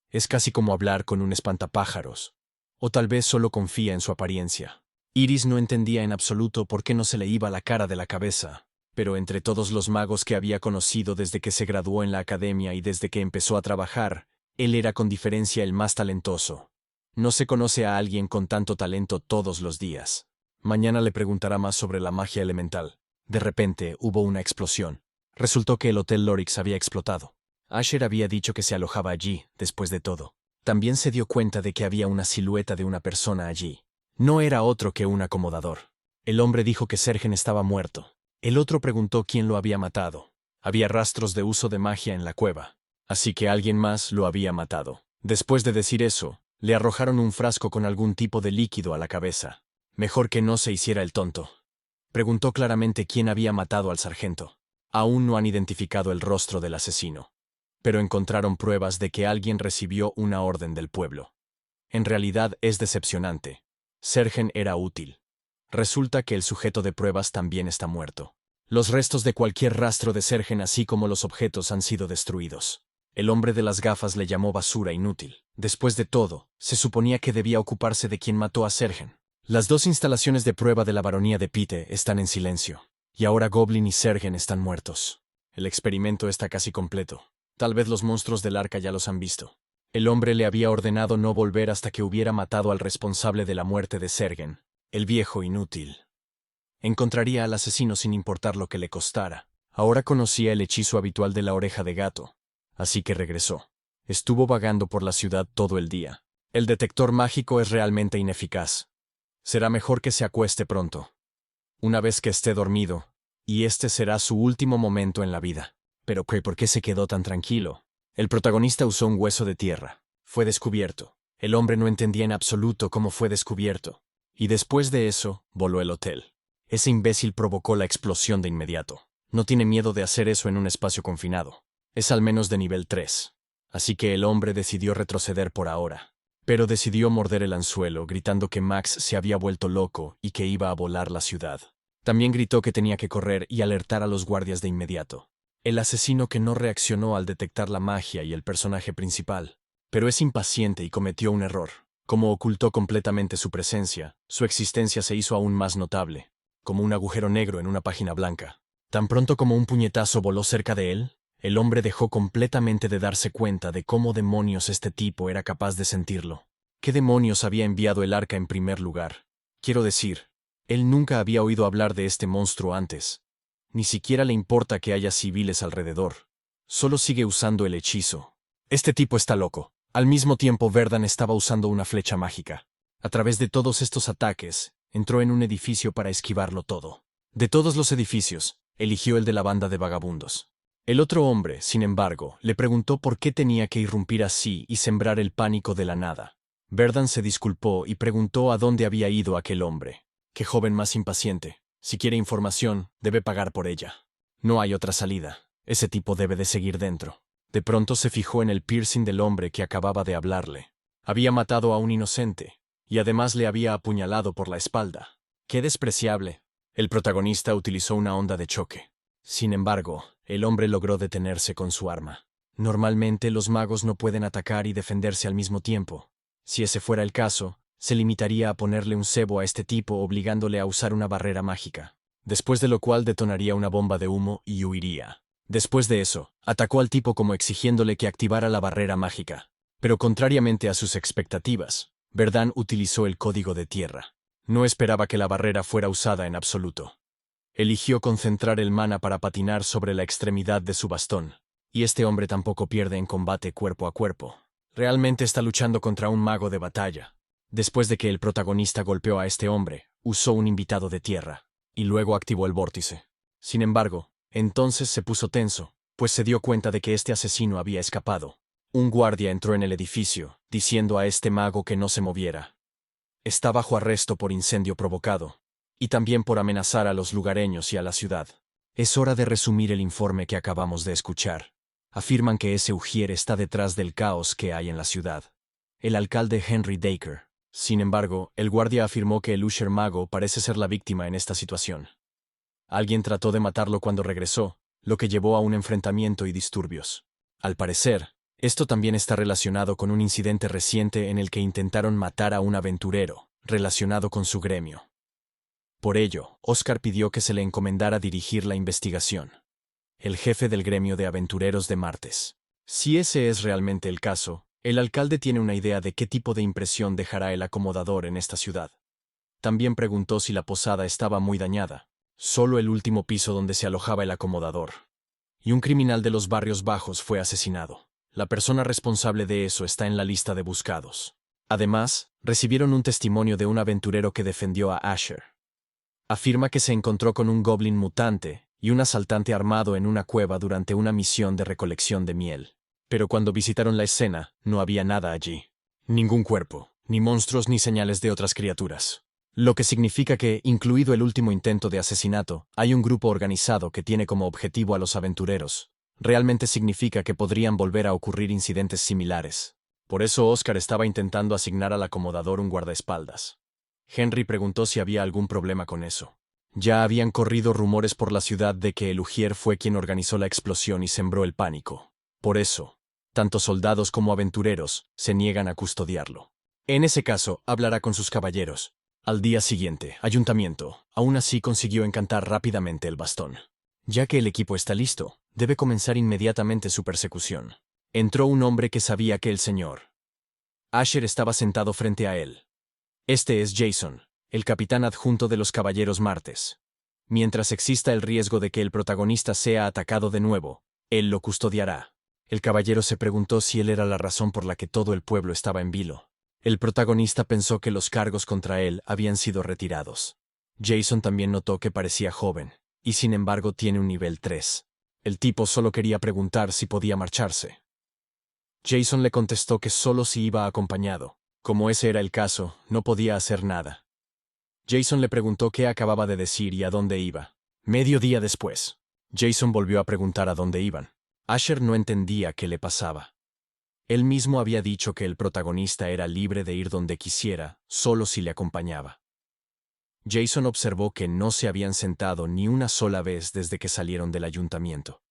Es casi como hablar con un espantapájaros. O tal vez solo confía en su apariencia. Iris no entendía en absoluto por qué no se le iba la cara de la cabeza, pero entre todos los magos que había conocido desde que se graduó en la academia y desde que empezó a trabajar, él era con diferencia el más talentoso. No se conoce a alguien con tanto talento todos los días. Mañana le preguntará más sobre la magia elemental. De repente hubo una explosión. Resultó que el Hotel Lorix había explotado. Asher había dicho que se alojaba allí, después de todo. También se dio cuenta de que había una silueta de una persona allí. No era otro que un acomodador. El hombre dijo que Sergen estaba muerto. El otro preguntó quién lo había matado. Había rastros de uso de magia en la cueva, así que alguien más lo había matado. Después de decir eso, le arrojaron un frasco con algún tipo de líquido a la cabeza. Mejor que no se hiciera el tonto. Preguntó claramente quién había matado al sargento. Aún no han identificado el rostro del asesino. pero encontraron pruebas de que alguien recibió una orden del pueblo. En realidad es decepcionante. Sergen era útil. Resulta que el sujeto de pruebas también está muerto. Los restos de cualquier rastro de Sergen así como los objetos han sido destruidos. El hombre de las gafas le llamó basura inútil. Después de todo, se suponía que debía ocuparse de quien mató a Sergen. Las dos instalaciones de prueba de la baronía de Pite están en silencio. Y ahora Goblin y Sergen están muertos. El experimento está casi completo. Tal vez los monstruos del arca ya los han visto. El hombre le había ordenado no volver hasta que hubiera matado al responsable de la muerte de Sergen, el viejo inútil. Encontraría al asesino sin importar lo que le costara. Ahora conocía el hechizo habitual de la oreja de gato. Así que regresó. Estuvo vagando por la ciudad todo el día. El detector mágico es realmente ineficaz. Será mejor que se acueste pronto. Una vez que esté dormido, y este será su último momento en la vida. Pero ¿por qué se quedó tan tranquilo? El protagonista usó un hueso de tierra. Fue descubierto. El hombre no entendía en absoluto cómo fue descubierto. Y después de eso, voló el hotel. Ese imbécil provocó la explosión de inmediato. No tiene miedo de hacer eso en un espacio confinado. Es al menos de nivel 3. Así que el hombre decidió retroceder por ahora. Pero decidió morder el anzuelo, gritando que Max se había vuelto loco y que iba a volar la ciudad. También gritó que tenía que correr y alertar a los guardias de inmediato. El asesino que no reaccionó al detectar la magia y el personaje principal. Pero es impaciente y cometió un error. Como ocultó completamente su presencia, su existencia se hizo aún más notable, como un agujero negro en una página blanca. Tan pronto como un puñetazo voló cerca de él, el hombre dejó completamente de darse cuenta de cómo demonios este tipo era capaz de sentirlo. ¿Qué demonios había enviado el arca en primer lugar? Quiero decir, él nunca había oído hablar de este monstruo antes. Ni siquiera le importa que haya civiles alrededor. Solo sigue usando el hechizo. Este tipo está loco. Al mismo tiempo, Verdan estaba usando una flecha mágica. A través de todos estos ataques, entró en un edificio para esquivarlo todo. De todos los edificios, eligió el de la banda de vagabundos. El otro hombre, sin embargo, le preguntó por qué tenía que irrumpir así y sembrar el pánico de la nada. Verdan se disculpó y preguntó a dónde había ido aquel hombre. Qué joven más impaciente. Si quiere información, debe pagar por ella. No hay otra salida. Ese tipo debe de seguir dentro. De pronto se fijó en el piercing del hombre que acababa de hablarle. Había matado a un inocente, y además le había apuñalado por la espalda. ¡Qué despreciable! El protagonista utilizó una onda de choque. Sin embargo, el hombre logró detenerse con su arma. Normalmente los magos no pueden atacar y defenderse al mismo tiempo. Si ese fuera el caso, se limitaría a ponerle un cebo a este tipo obligándole a usar una barrera mágica, después de lo cual detonaría una bomba de humo y huiría. Después de eso, atacó al tipo como exigiéndole que activara la barrera mágica. Pero contrariamente a sus expectativas, Verdan utilizó el código de tierra. No esperaba que la barrera fuera usada en absoluto. Eligió concentrar el mana para patinar sobre la extremidad de su bastón. Y este hombre tampoco pierde en combate cuerpo a cuerpo. Realmente está luchando contra un mago de batalla. Después de que el protagonista golpeó a este hombre, usó un invitado de tierra, y luego activó el vórtice. Sin embargo, entonces se puso tenso, pues se dio cuenta de que este asesino había escapado. Un guardia entró en el edificio, diciendo a este mago que no se moviera. Está bajo arresto por incendio provocado, y también por amenazar a los lugareños y a la ciudad. Es hora de resumir el informe que acabamos de escuchar. Afirman que ese ujier está detrás del caos que hay en la ciudad. El alcalde Henry Dacre. Sin embargo, el guardia afirmó que el Usher mago parece ser la víctima en esta situación. Alguien trató de matarlo cuando regresó, lo que llevó a un enfrentamiento y disturbios. Al parecer, esto también está relacionado con un incidente reciente en el que intentaron matar a un aventurero, relacionado con su gremio. Por ello, Oscar pidió que se le encomendara dirigir la investigación. El jefe del gremio de aventureros de Martes. Si ese es realmente el caso, el alcalde tiene una idea de qué tipo de impresión dejará el acomodador en esta ciudad. También preguntó si la posada estaba muy dañada. Solo el último piso donde se alojaba el acomodador. Y un criminal de los barrios bajos fue asesinado. La persona responsable de eso está en la lista de buscados. Además, recibieron un testimonio de un aventurero que defendió a Asher. Afirma que se encontró con un goblin mutante y un asaltante armado en una cueva durante una misión de recolección de miel. Pero cuando visitaron la escena, no había nada allí. Ningún cuerpo, ni monstruos ni señales de otras criaturas. Lo que significa que, incluido el último intento de asesinato, hay un grupo organizado que tiene como objetivo a los aventureros. realmente significa que podrían volver a ocurrir incidentes similares. Por eso Oscar estaba intentando asignar al acomodador un guardaespaldas. Henry preguntó si había algún problema con eso. Ya habían corrido rumores por la ciudad de que el Ujier fue quien organizó la explosión y sembró el pánico. Por eso, tanto soldados como aventureros se niegan a custodiarlo. En ese caso, hablará con sus caballeros. Al día siguiente, Ayuntamiento, aún así consiguió encantar rápidamente el bastón. Ya que el equipo está listo, debe comenzar inmediatamente su persecución. Entró un hombre que sabía que el señor Asher estaba sentado frente a él. Este es Jason, el capitán adjunto de los Caballeros Martes. Mientras exista el riesgo de que el protagonista sea atacado de nuevo, él lo custodiará. El caballero se preguntó si él era la razón por la que todo el pueblo estaba en vilo. El protagonista pensó que los cargos contra él habían sido retirados. Jason también notó que parecía joven, y sin embargo tiene un nivel 3. El tipo solo quería preguntar si podía marcharse. Jason le contestó que solo si iba acompañado. Como ese era el caso, no podía hacer nada. Jason le preguntó qué acababa de decir y a dónde iba. Medio día después, Jason volvió a preguntar a dónde iban. Asher no entendía qué le pasaba. Él mismo había dicho que el protagonista era libre de ir donde quisiera, solo si le acompañaba. Jason observó que no se habían sentado ni una sola vez desde que salieron del ayuntamiento.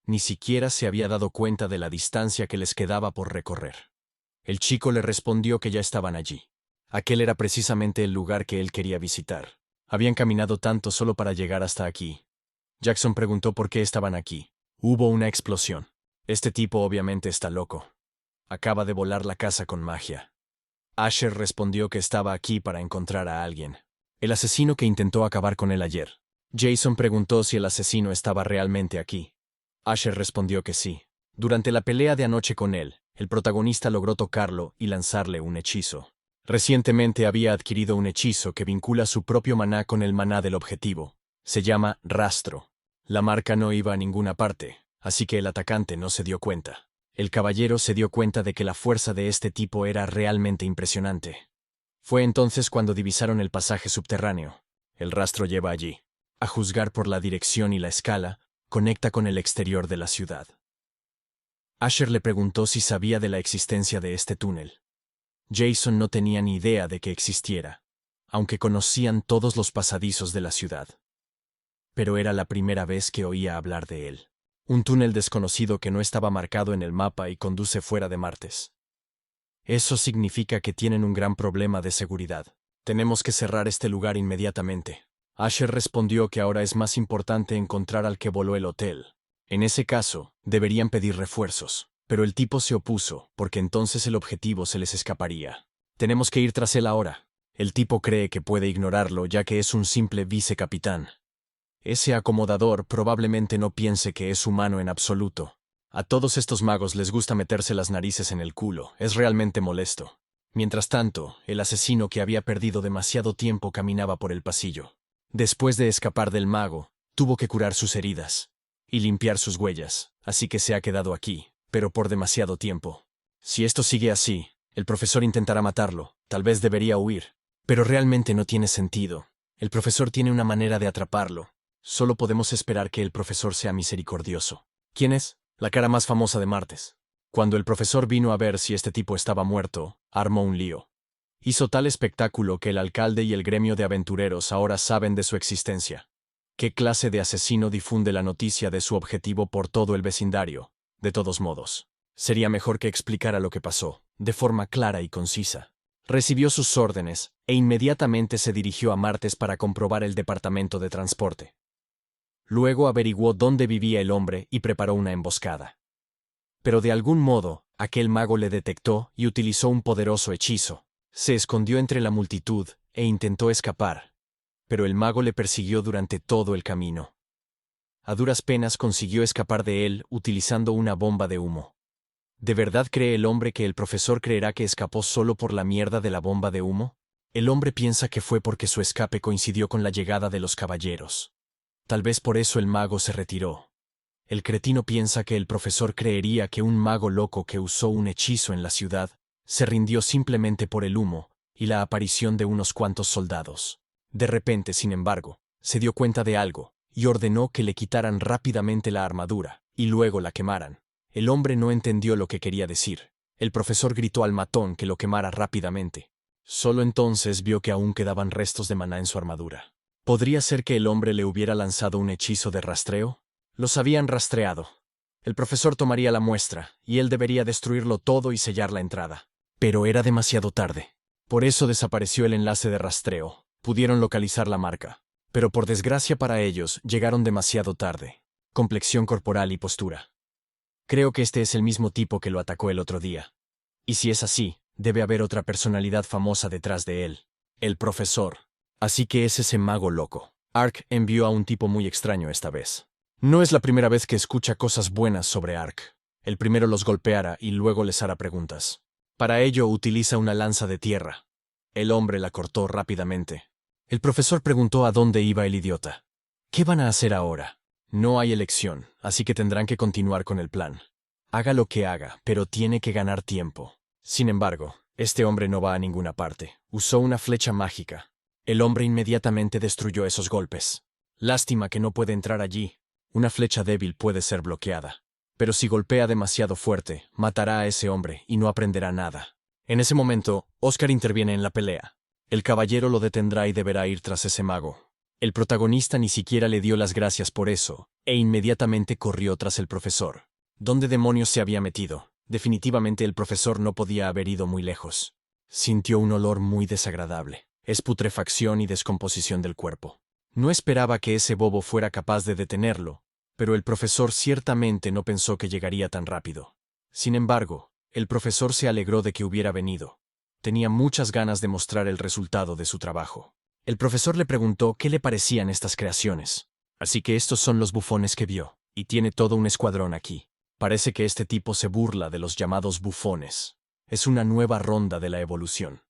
Ni siquiera se había dado cuenta de la distancia que les quedaba por recorrer. El chico le respondió que ya estaban allí. Aquel era precisamente el lugar que él quería visitar. Habían caminado tanto solo para llegar hasta aquí. Jackson preguntó por qué estaban aquí. Hubo una explosión. Este tipo obviamente está loco. Acaba de volar la casa con magia. Asher respondió que estaba aquí para encontrar a alguien. El asesino que intentó acabar con él ayer. Jason preguntó si el asesino estaba realmente aquí. Asher respondió que sí. Durante la pelea de anoche con él, el protagonista logró tocarlo y lanzarle un hechizo. Recientemente había adquirido un hechizo que vincula su propio maná con el maná del objetivo. Se llama Rastro. La marca no iba a ninguna parte, así que el atacante no se dio cuenta. El caballero se dio cuenta de que la fuerza de este tipo era realmente impresionante. Fue entonces cuando divisaron el pasaje subterráneo. El rastro lleva allí. A juzgar por la dirección y la escala, conecta con el exterior de la ciudad. Asher le preguntó si sabía de la existencia de este túnel. Jason no tenía ni idea de que existiera, aunque conocían todos los pasadizos de la ciudad. Pero era la primera vez que oía hablar de él. Un túnel desconocido que no estaba marcado en el mapa y conduce fuera de Martes. Eso significa que tienen un gran problema de seguridad. Tenemos que cerrar este lugar inmediatamente. Asher respondió que ahora es más importante encontrar al que voló el hotel. En ese caso, deberían pedir refuerzos, pero el tipo se opuso, porque entonces el objetivo se les escaparía. Tenemos que ir tras él ahora. El tipo cree que puede ignorarlo ya que es un simple vicecapitán. Ese acomodador probablemente no piense que es humano en absoluto. A todos estos magos les gusta meterse las narices en el culo, es realmente molesto. Mientras tanto, el asesino que había perdido demasiado tiempo caminaba por el pasillo. Después de escapar del mago, tuvo que curar sus heridas y limpiar sus huellas, así que se ha quedado aquí, pero por demasiado tiempo. Si esto sigue así, el profesor intentará matarlo, tal vez debería huir, pero realmente no tiene sentido. El profesor tiene una manera de atraparlo. Solo podemos esperar que el profesor sea misericordioso. ¿Quién es? La cara más famosa de Martes. Cuando el profesor vino a ver si este tipo estaba muerto, armó un lío. Hizo tal espectáculo que el alcalde y el gremio de aventureros ahora saben de su existencia. ¿Qué clase de asesino difunde la noticia de su objetivo por todo el vecindario? De todos modos, sería mejor que explicara lo que pasó, de forma clara y concisa. Recibió sus órdenes, e inmediatamente se dirigió a Martes para comprobar el departamento de transporte. Luego averiguó dónde vivía el hombre y preparó una emboscada. Pero de algún modo, aquel mago le detectó y utilizó un poderoso hechizo. Se escondió entre la multitud e intentó escapar. Pero el mago le persiguió durante todo el camino. A duras penas consiguió escapar de él utilizando una bomba de humo. ¿De verdad cree el hombre que el profesor creerá que escapó solo por la mierda de la bomba de humo? El hombre piensa que fue porque su escape coincidió con la llegada de los caballeros. Tal vez por eso el mago se retiró. El cretino piensa que el profesor creería que un mago loco que usó un hechizo en la ciudad se rindió simplemente por el humo y la aparición de unos cuantos soldados. De repente, sin embargo, se dio cuenta de algo y ordenó que le quitaran rápidamente la armadura y luego la quemaran. El hombre no entendió lo que quería decir. El profesor gritó al matón que lo quemara rápidamente. Solo entonces vio que aún quedaban restos de maná en su armadura. ¿Podría ser que el hombre le hubiera lanzado un hechizo de rastreo? Los habían rastreado. El profesor tomaría la muestra, y él debería destruirlo todo y sellar la entrada. Pero era demasiado tarde. Por eso desapareció el enlace de rastreo. Pudieron localizar la marca. Pero por desgracia para ellos, llegaron demasiado tarde. Complexión corporal y postura. Creo que este es el mismo tipo que lo atacó el otro día. Y si es así, debe haber otra personalidad famosa detrás de él. El profesor. Así que es ese mago loco. Ark envió a un tipo muy extraño esta vez. No es la primera vez que escucha cosas buenas sobre Ark. El primero los golpeará y luego les hará preguntas. Para ello utiliza una lanza de tierra. El hombre la cortó rápidamente. El profesor preguntó a dónde iba el idiota. ¿Qué van a hacer ahora? No hay elección, así que tendrán que continuar con el plan. Haga lo que haga, pero tiene que ganar tiempo. Sin embargo, este hombre no va a ninguna parte. Usó una flecha mágica. El hombre inmediatamente destruyó esos golpes. Lástima que no puede entrar allí. Una flecha débil puede ser bloqueada. Pero si golpea demasiado fuerte, matará a ese hombre y no aprenderá nada. En ese momento, Oscar interviene en la pelea. El caballero lo detendrá y deberá ir tras ese mago. El protagonista ni siquiera le dio las gracias por eso, e inmediatamente corrió tras el profesor. ¿Dónde demonios se había metido? Definitivamente el profesor no podía haber ido muy lejos. Sintió un olor muy desagradable. Es putrefacción y descomposición del cuerpo. No esperaba que ese bobo fuera capaz de detenerlo, pero el profesor ciertamente no pensó que llegaría tan rápido. Sin embargo, el profesor se alegró de que hubiera venido. Tenía muchas ganas de mostrar el resultado de su trabajo. El profesor le preguntó qué le parecían estas creaciones. Así que estos son los bufones que vio, y tiene todo un escuadrón aquí. Parece que este tipo se burla de los llamados bufones. Es una nueva ronda de la evolución.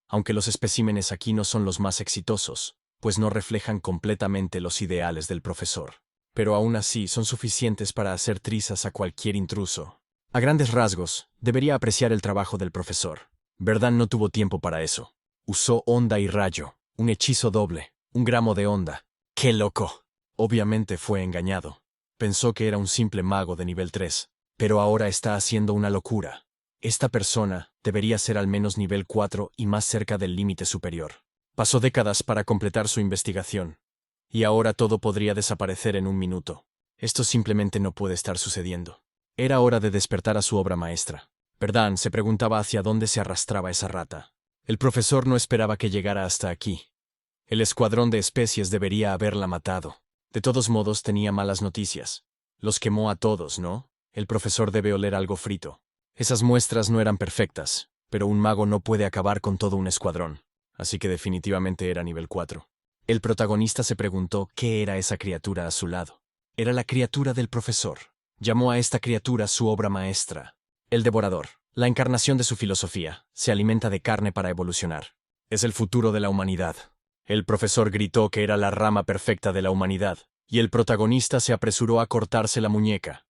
Aunque los especímenes aquí no son los más exitosos, pues no reflejan completamente los ideales del profesor. Pero aún así son suficientes para hacer trizas a cualquier intruso. A grandes rasgos, debería apreciar el trabajo del profesor. Verdán no tuvo tiempo para eso. Usó onda y rayo, un hechizo doble, 1 gramo de onda. ¡Qué loco! Obviamente fue engañado. Pensó que era un simple mago de nivel 3, pero ahora está haciendo una locura. Esta persona debería ser al menos nivel 4 y más cerca del límite superior. Pasó décadas para completar su investigación. Y ahora todo podría desaparecer en 1 minuto. Esto simplemente no puede estar sucediendo. Era hora de despertar a su obra maestra. Verdán se preguntaba hacia dónde se arrastraba esa rata. El profesor no esperaba que llegara hasta aquí. El escuadrón de especies debería haberla matado. De todos modos, tenía malas noticias. Los quemó a todos, ¿no? El profesor debe oler algo frito. Esas muestras no eran perfectas, pero un mago no puede acabar con todo un escuadrón. Así que definitivamente era nivel 4. El protagonista se preguntó qué era esa criatura a su lado. Era la criatura del profesor. Llamó a esta criatura su obra maestra. El devorador, la encarnación de su filosofía, se alimenta de carne para evolucionar. Es el futuro de la humanidad. El profesor gritó que era la rama perfecta de la humanidad, y el protagonista se apresuró a cortarse la muñeca.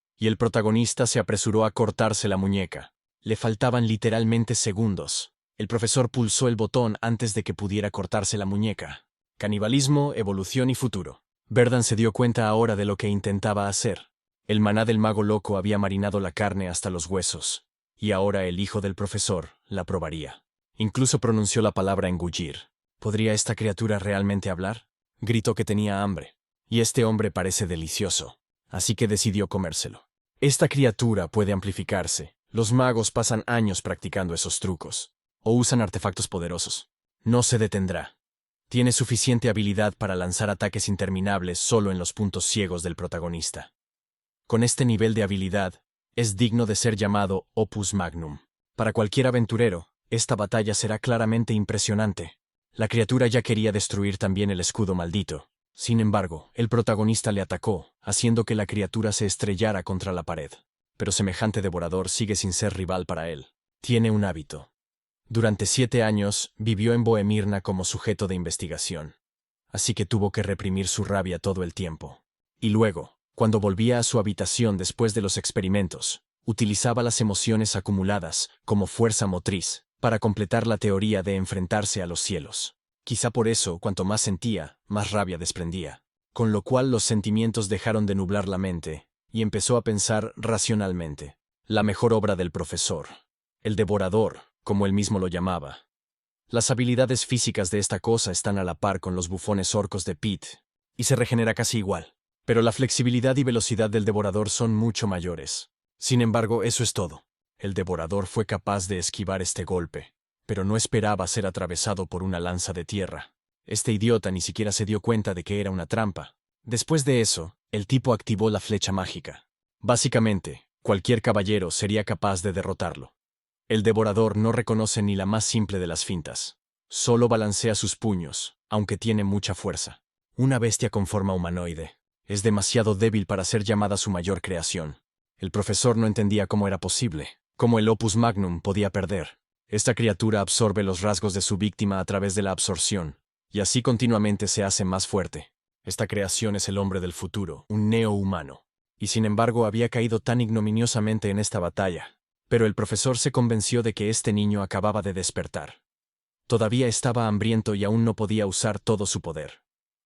Le faltaban literalmente segundos. El profesor pulsó el botón antes de que pudiera cortarse la muñeca. Canibalismo, evolución y futuro. Verdán se dio cuenta ahora de lo que intentaba hacer. El maná del mago loco había marinado la carne hasta los huesos, y ahora el hijo del profesor la probaría. Incluso pronunció la palabra engullir. ¿Podría esta criatura realmente hablar? Gritó que tenía hambre. Y este hombre parece delicioso, así que decidió comérselo. Esta criatura puede amplificarse. Los magos pasan años practicando esos trucos, o usan artefactos poderosos. No se detendrá. Tiene suficiente habilidad para lanzar ataques interminables solo en los puntos ciegos del protagonista. Con este nivel de habilidad, es digno de ser llamado Opus Magnum. Para cualquier aventurero, esta batalla será claramente impresionante. La criatura ya quería destruir también el escudo maldito. Sin embargo, el protagonista le atacó, haciendo que la criatura se estrellara contra la pared. Pero semejante devorador sigue sin ser rival para él. Tiene un hábito. Durante 7 años, vivió en Bohemirna como sujeto de investigación. Así que tuvo que reprimir su rabia todo el tiempo. Y luego, cuando volvía a su habitación después de los experimentos, utilizaba las emociones acumuladas como fuerza motriz para completar la teoría de enfrentarse a los cielos. Quizá por eso, cuanto más sentía, más rabia desprendía. Con lo cual los sentimientos dejaron de nublar la mente, y empezó a pensar racionalmente. La mejor obra del profesor. El devorador, como él mismo lo llamaba. Las habilidades físicas de esta cosa están a la par con los bufones orcos de Pete, y se regenera casi igual. Pero la flexibilidad y velocidad del devorador son mucho mayores. Sin embargo, eso es todo. El devorador fue capaz de esquivar este golpe, pero no esperaba ser atravesado por una lanza de tierra. Este idiota ni siquiera se dio cuenta de que era una trampa. Después de eso, el tipo activó la flecha mágica. Básicamente, cualquier caballero sería capaz de derrotarlo. El devorador no reconoce ni la más simple de las fintas. Solo balancea sus puños, aunque tiene mucha fuerza. Una bestia con forma humanoide. Es demasiado débil para ser llamada su mayor creación. El profesor no entendía cómo era posible, cómo el Opus Magnum podía perder. Esta criatura absorbe los rasgos de su víctima a través de la absorción, y así continuamente se hace más fuerte. Esta creación es el hombre del futuro, un neo-humano. Y sin embargo había caído tan ignominiosamente en esta batalla. Pero el profesor se convenció de que este niño acababa de despertar. Todavía estaba hambriento y aún no podía usar todo su poder.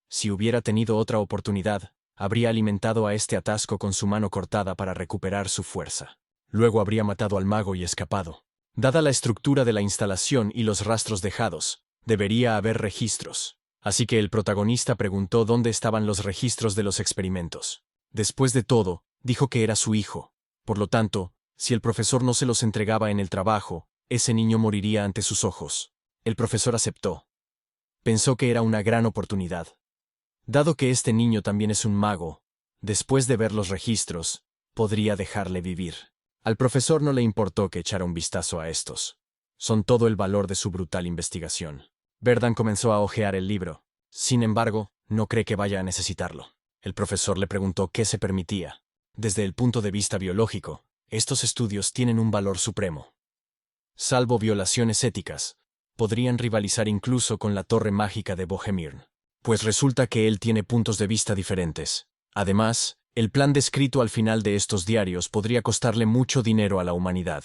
Si hubiera tenido otra oportunidad, habría alimentado a este atasco con su mano cortada para recuperar su fuerza. Luego habría matado al mago y escapado. Dada la estructura de la instalación y los rastros dejados, debería haber registros. Así que el protagonista preguntó dónde estaban los registros de los experimentos. Después de todo, dijo que era su hijo. Por lo tanto, si el profesor no se los entregaba en el trabajo, ese niño moriría ante sus ojos. El profesor aceptó. Pensó que era una gran oportunidad. Dado que este niño también es un mago, después de ver los registros, podría dejarle vivir. Al profesor no le importó que echara un vistazo a estos. Son todo el valor de su brutal investigación. Verdan comenzó a hojear el libro. Sin embargo, no cree que vaya a necesitarlo. El profesor le preguntó qué se permitía. Desde el punto de vista biológico, estos estudios tienen un valor supremo. Salvo violaciones éticas, podrían rivalizar incluso con la torre mágica de Bohemirn. Pues resulta que él tiene puntos de vista diferentes. Además, el plan descrito al final de estos diarios podría costarle mucho dinero a la humanidad.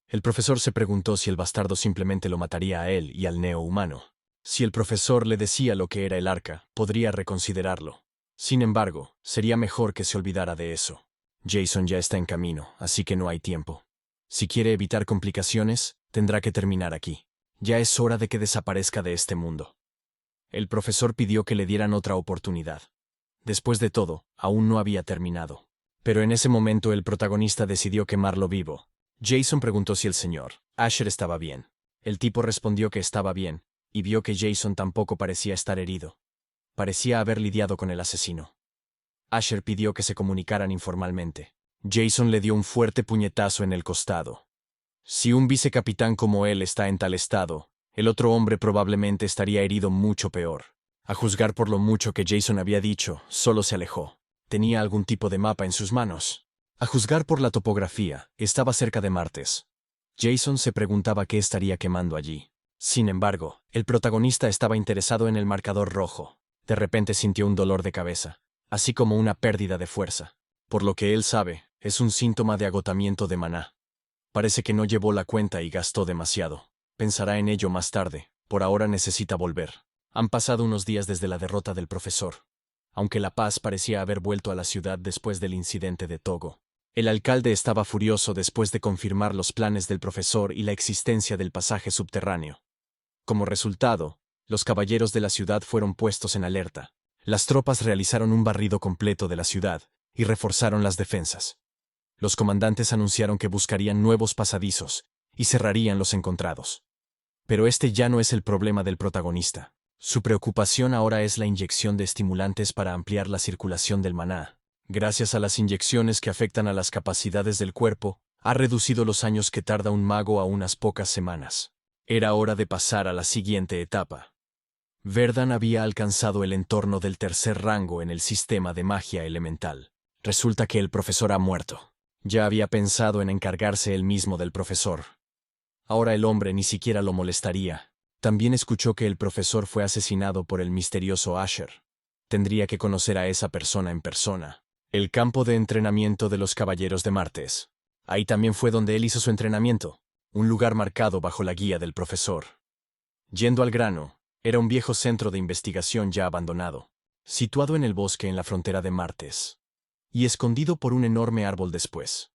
El profesor se preguntó si el bastardo simplemente lo mataría a él y al neo-humano. Si el profesor le decía lo que era el arca, podría reconsiderarlo. Sin embargo, sería mejor que se olvidara de eso. Jason ya está en camino, así que no hay tiempo. Si quiere evitar complicaciones, tendrá que terminar aquí. Ya es hora de que desaparezca de este mundo. El profesor pidió que le dieran otra oportunidad. Después de todo, aún no había terminado. Pero en ese momento el protagonista decidió quemarlo vivo. Jason preguntó si el señor Asher estaba bien. El tipo respondió que estaba bien, y vio que Jason tampoco parecía estar herido. Parecía haber lidiado con el asesino. Asher pidió que se comunicaran informalmente. Jason le dio un fuerte puñetazo en el costado. Si un vicecapitán como él está en tal estado, el otro hombre probablemente estaría herido mucho peor. A juzgar por lo mucho que Jason había dicho, solo se alejó. Tenía algún tipo de mapa en sus manos. A juzgar por la topografía, estaba cerca de Martes. Jason se preguntaba qué estaría quemando allí. Sin embargo, el protagonista estaba interesado en el marcador rojo. De repente sintió un dolor de cabeza, así como una pérdida de fuerza. Por lo que él sabe, es un síntoma de agotamiento de maná. Parece que no llevó la cuenta y gastó demasiado. Pensará en ello más tarde. Por ahora necesita volver. Han pasado unos días desde la derrota del profesor. Aunque la paz parecía haber vuelto a la ciudad después del incidente de Togo. El alcalde estaba furioso después de confirmar los planes del profesor y la existencia del pasaje subterráneo. Como resultado, los caballeros de la ciudad fueron puestos en alerta. Las tropas realizaron un barrido completo de la ciudad y reforzaron las defensas. Los comandantes anunciaron que buscarían nuevos pasadizos y cerrarían los encontrados. Pero este ya no es el problema del protagonista. Su preocupación ahora es la inyección de estimulantes para ampliar la circulación del maná. Gracias a las inyecciones que afectan a las capacidades del cuerpo, ha reducido los años que tarda un mago a unas pocas semanas. Era hora de pasar a la siguiente etapa. Verdan había alcanzado el entorno del tercer rango en el sistema de magia elemental. Resulta que el profesor ha muerto. Ya había pensado en encargarse él mismo del profesor. Ahora el hombre ni siquiera lo molestaría. También escuchó que el profesor fue asesinado por el misterioso Asher. Tendría que conocer a esa persona en persona. El campo de entrenamiento de los Caballeros de Martes. Ahí también fue donde él hizo su entrenamiento. Un lugar marcado bajo la guía del profesor. Yendo al grano, era un viejo centro de investigación ya abandonado, situado en el bosque en la frontera de Martes. y escondido por un enorme árbol después.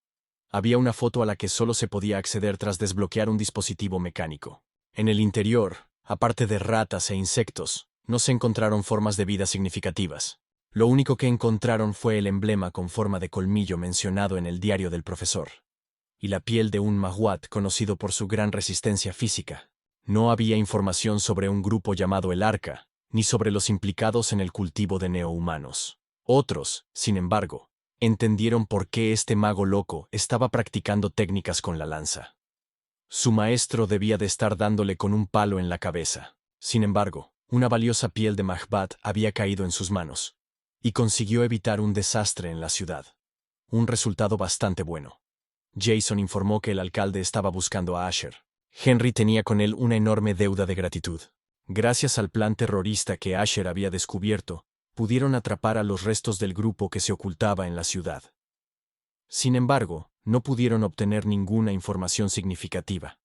Había una foto a la que solo se podía acceder tras desbloquear un dispositivo mecánico. En el interior, aparte de ratas e insectos, no se encontraron formas de vida significativas. Lo único que encontraron fue el emblema con forma de colmillo mencionado en el diario del profesor. Y la piel de un mahuat conocido por su gran resistencia física. No había información sobre un grupo llamado el Arca, ni sobre los implicados en el cultivo de neohumanos. Otros, sin embargo, entendieron por qué este mago loco estaba practicando técnicas con la lanza. Su maestro debía de estar dándole con un palo en la cabeza. Sin embargo, una valiosa piel de Mahbat había caído en sus manos, y consiguió evitar un desastre en la ciudad. Un resultado bastante bueno. Jason informó que el alcalde estaba buscando a Asher. Henry tenía con él una enorme deuda de gratitud. Gracias al plan terrorista que Asher había descubierto, pudieron atrapar a los restos del grupo que se ocultaba en la ciudad. Sin embargo, no pudieron obtener ninguna información significativa.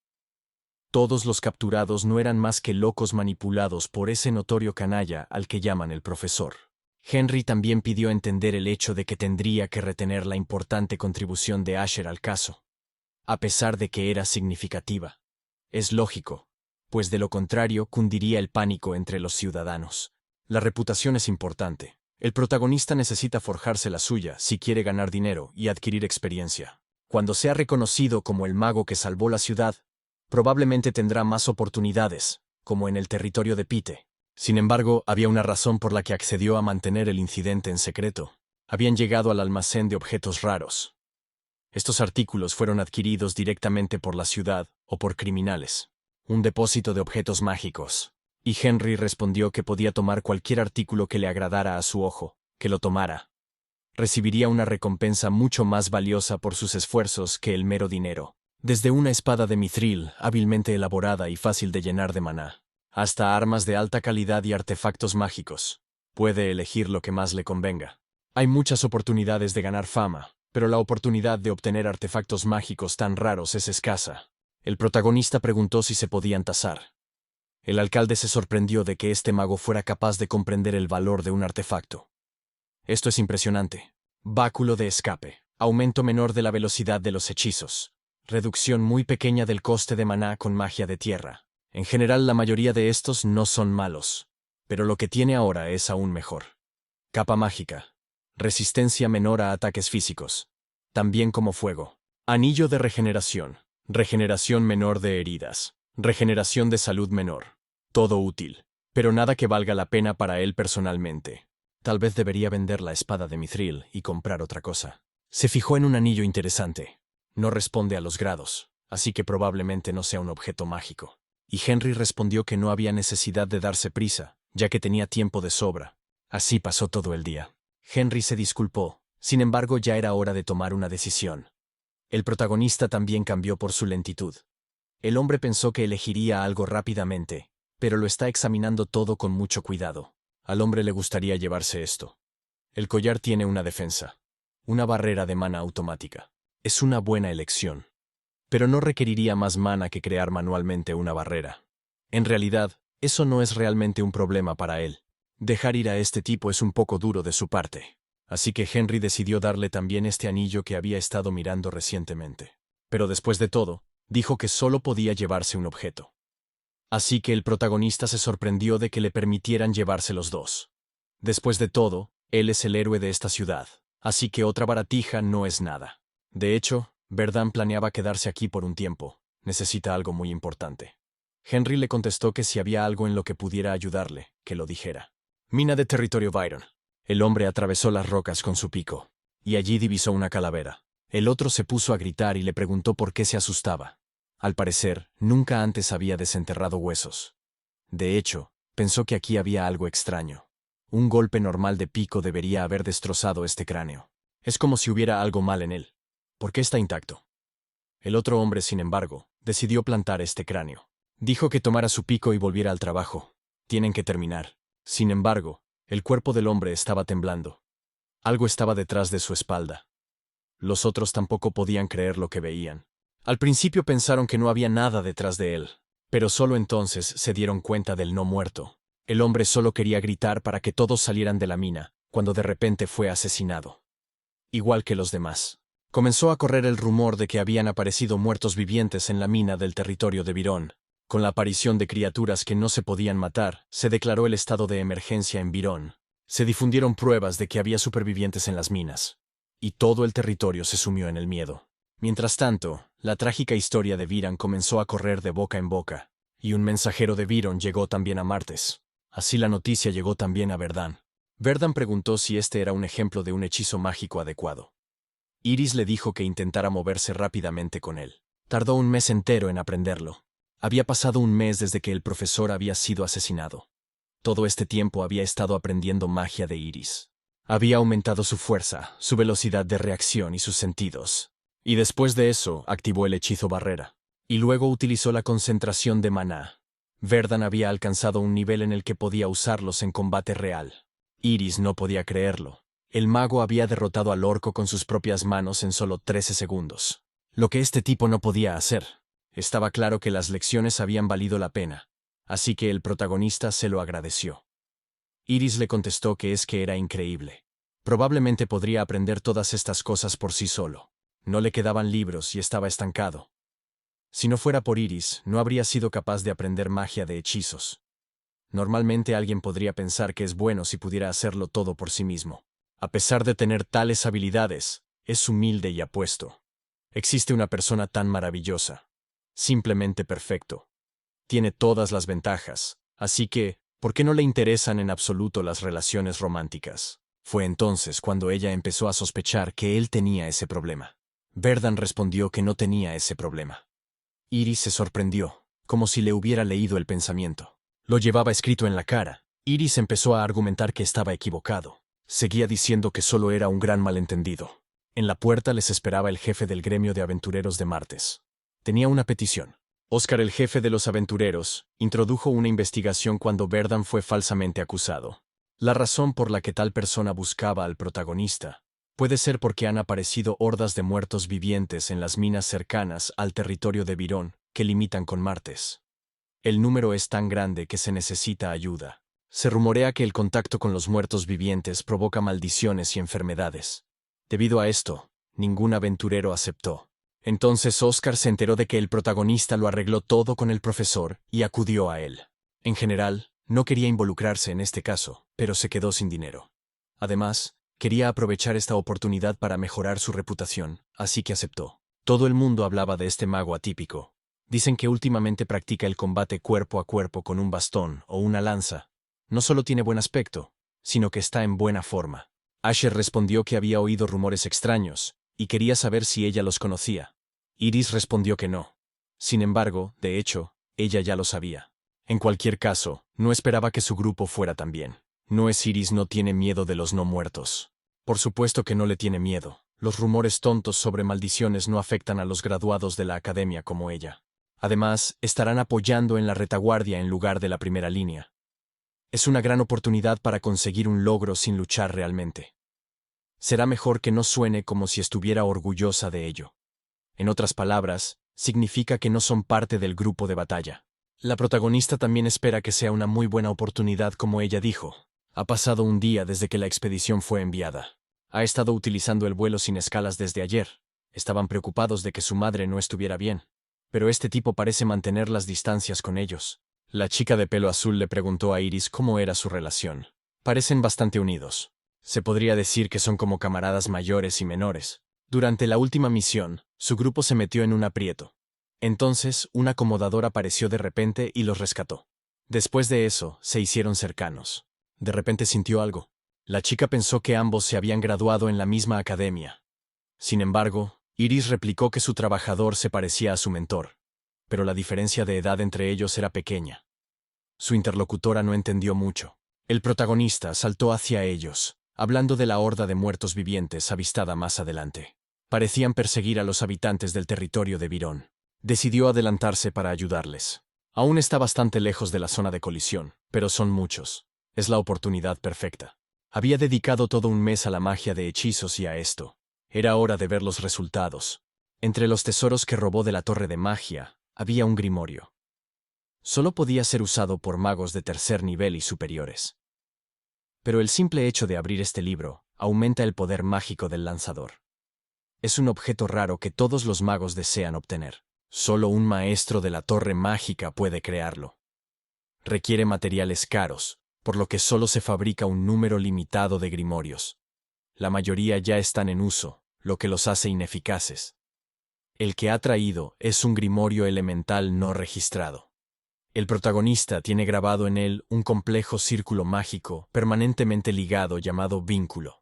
Todos los capturados no eran más que locos manipulados por ese notorio canalla al que llaman el profesor. Henry también pidió entender el hecho de que tendría que retener la importante contribución de Asher al caso, a pesar de que era significativa. Es lógico, pues de lo contrario cundiría el pánico entre los ciudadanos. La reputación es importante. El protagonista necesita forjarse la suya si quiere ganar dinero y adquirir experiencia. Cuando sea reconocido como el mago que salvó la ciudad, probablemente tendrá más oportunidades, como en el territorio de Pite. Sin embargo, había una razón por la que accedió a mantener el incidente en secreto. Habían llegado al almacén de objetos raros. Estos artículos fueron adquiridos directamente por la ciudad o por criminales. Un depósito de objetos mágicos. Y Henry respondió que podía tomar cualquier artículo que le agradara a su ojo, que lo tomara. Recibiría una recompensa mucho más valiosa por sus esfuerzos que el mero dinero. Desde una espada de mithril hábilmente elaborada y fácil de llenar de maná, hasta armas de alta calidad y artefactos mágicos. Puede elegir lo que más le convenga. Hay muchas oportunidades de ganar fama, pero la oportunidad de obtener artefactos mágicos tan raros es escasa. El protagonista preguntó si se podían tasar. El alcalde se sorprendió de que este mago fuera capaz de comprender el valor de un artefacto. Esto es impresionante. Báculo de escape. Aumento menor de la velocidad de los hechizos. Reducción muy pequeña del coste de maná con magia de tierra. En general, la mayoría de estos no son malos, pero lo que tiene ahora es aún mejor. Capa mágica. Resistencia menor a ataques físicos. También como fuego. Anillo de regeneración. Regeneración menor de heridas. Regeneración de salud menor. Todo útil, pero nada que valga la pena para él personalmente. Tal vez debería vender la espada de mithril y comprar otra cosa. Se fijó en un anillo interesante. No responde a los grados, así que probablemente no sea un objeto mágico. Y Henry respondió que no había necesidad de darse prisa, ya que tenía tiempo de sobra. Así pasó todo el día. Henry se disculpó, sin embargo ya era hora de tomar una decisión. El protagonista también cambió por su lentitud. El hombre pensó que elegiría algo rápidamente, pero lo está examinando todo con mucho cuidado. Al hombre le gustaría llevarse esto. El collar tiene una defensa. Una barrera de mana automática. Es una buena elección. Pero no requeriría más mana que crear manualmente una barrera. En realidad, eso no es realmente un problema para él. Dejar ir a este tipo es un poco duro de su parte. Así que Henry decidió darle también este anillo que había estado mirando recientemente. Pero después de todo, dijo que solo podía llevarse un objeto. Así que el protagonista se sorprendió de que le permitieran llevarse los dos. Después de todo, él es el héroe de esta ciudad, así que otra baratija no es nada. De hecho, Verdun planeaba quedarse aquí por un tiempo. Necesita algo muy importante. Henry le contestó que si había algo en lo que pudiera ayudarle, que lo dijera. Mina de territorio Byron. El hombre atravesó las rocas con su pico, y allí divisó una calavera. El otro se puso a gritar y le preguntó por qué se asustaba. Al parecer, nunca antes había desenterrado huesos. De hecho, pensó que aquí había algo extraño. Un golpe normal de pico debería haber destrozado este cráneo. Es como si hubiera algo mal en él. ¿Por qué está intacto? El otro hombre, sin embargo, decidió plantar este cráneo. Dijo que tomara su pico y volviera al trabajo. Tienen que terminar. Sin embargo, el cuerpo del hombre estaba temblando. Algo estaba detrás de su espalda. Los otros tampoco podían creer lo que veían. Al principio pensaron que no había nada detrás de él, pero solo entonces se dieron cuenta del no muerto. El hombre solo quería gritar para que todos salieran de la mina, cuando de repente fue asesinado. igual que los demás. Comenzó a correr el rumor de que habían aparecido muertos vivientes en la mina del territorio de Virón. Con la aparición de criaturas que no se podían matar, se declaró el estado de emergencia en Virón. Se difundieron pruebas de que había supervivientes en las minas. Y todo el territorio se sumió en el miedo. Mientras tanto, la trágica historia de Viran comenzó a correr de boca en boca, y un mensajero de Viron llegó también a Martes. Así la noticia llegó también a Verdán. Verdán preguntó si este era un ejemplo de un hechizo mágico adecuado. Iris le dijo que intentara moverse rápidamente con él. Tardó un mes entero en aprenderlo. Había pasado un mes desde que el profesor había sido asesinado. Todo este tiempo había estado aprendiendo magia de Iris. Había aumentado su fuerza, su velocidad de reacción y sus sentidos. Y después de eso, activó el hechizo barrera. Y luego utilizó la concentración de maná. Verdán había alcanzado un nivel en el que podía usarlos en combate real. Iris no podía creerlo. El mago había derrotado al orco con sus propias manos en solo 13 segundos. Lo que este tipo no podía hacer. Estaba claro que las lecciones habían valido la pena, así que el protagonista se lo agradeció. Iris le contestó que era increíble. Probablemente podría aprender todas estas cosas por sí solo. No le quedaban libros y estaba estancado. Si no fuera por Iris, no habría sido capaz de aprender magia de hechizos. Normalmente alguien podría pensar que es bueno si pudiera hacerlo todo por sí mismo. A pesar de tener tales habilidades, es humilde y apuesto. Existe una persona tan maravillosa. Simplemente perfecto. Tiene todas las ventajas, así que, ¿por qué no le interesan en absoluto las relaciones románticas? Fue entonces cuando ella empezó a sospechar que él tenía ese problema. Verdán respondió que no tenía ese problema. Iris se sorprendió, como si le hubiera leído el pensamiento. Lo llevaba escrito en la cara. Iris empezó a argumentar que estaba equivocado. Seguía diciendo que solo era un gran malentendido. En la puerta les esperaba el jefe del gremio de aventureros de Martes. Tenía una petición. Oscar, el jefe de los aventureros, introdujo una investigación cuando Verdán fue falsamente acusado. La razón por la que tal persona buscaba al protagonista puede ser porque han aparecido hordas de muertos vivientes en las minas cercanas al territorio de Virón, que limitan con Martes. El número es tan grande que se necesita ayuda. Se rumorea que el contacto con los muertos vivientes provoca maldiciones y enfermedades. Debido a esto, ningún aventurero aceptó. Entonces Oscar se enteró de que el protagonista lo arregló todo con el profesor y acudió a él. En general, no quería involucrarse en este caso, pero se quedó sin dinero. Además, quería aprovechar esta oportunidad para mejorar su reputación, así que aceptó. Todo el mundo hablaba de este mago atípico. Dicen que últimamente practica el combate cuerpo a cuerpo con un bastón o una lanza. No solo tiene buen aspecto, sino que está en buena forma. Asher respondió que había oído rumores extraños, y quería saber si ella los conocía. Iris respondió que no. Sin embargo, de hecho, ella ya lo sabía. En cualquier caso, no esperaba que su grupo fuera tan bien. No es Iris no tiene miedo de los no muertos. Por supuesto que no le tiene miedo. Los rumores tontos sobre maldiciones no afectan a los graduados de la academia como ella. Además, estarán apoyando en la retaguardia en lugar de la primera línea. Es una gran oportunidad para conseguir un logro sin luchar realmente. Será mejor que no suene como si estuviera orgullosa de ello. En otras palabras, significa que no son parte del grupo de batalla. La protagonista también espera que sea una muy buena oportunidad, como ella dijo. Ha pasado un día desde que la expedición fue enviada. Ha estado utilizando el vuelo sin escalas desde ayer. Estaban preocupados de que su madre no estuviera bien. Pero este tipo parece mantener las distancias con ellos. La chica de pelo azul le preguntó a Iris cómo era su relación. Parecen bastante unidos. Se podría decir que son como camaradas mayores y menores. Durante la última misión, su grupo se metió en un aprieto. Entonces, un acomodador apareció de repente y los rescató. Después de eso, se hicieron cercanos. De repente sintió algo. La chica pensó que ambos se habían graduado en la misma academia. Sin embargo, Iris replicó que su trabajador se parecía a su mentor, pero la diferencia de edad entre ellos era pequeña. Su interlocutora no entendió mucho. El protagonista saltó hacia ellos, hablando de la horda de muertos vivientes avistada más adelante. Parecían perseguir a los habitantes del territorio de Virón. Decidió adelantarse para ayudarles. Aún está bastante lejos de la zona de colisión, pero son muchos. Es la oportunidad perfecta. Había dedicado todo un mes a la magia de hechizos y a esto. Era hora de ver los resultados. Entre los tesoros que robó de la torre de magia, había un grimorio. Solo podía ser usado por magos de tercer nivel y superiores. Pero el simple hecho de abrir este libro, aumenta el poder mágico del lanzador. Es un objeto raro que todos los magos desean obtener. Solo un maestro de la torre mágica puede crearlo. Requiere materiales caros, por lo que solo se fabrica un número limitado de grimorios. La mayoría ya están en uso, lo que los hace ineficaces. El que ha traído es un grimorio elemental no registrado. El protagonista tiene grabado en él un complejo círculo mágico permanentemente ligado llamado vínculo.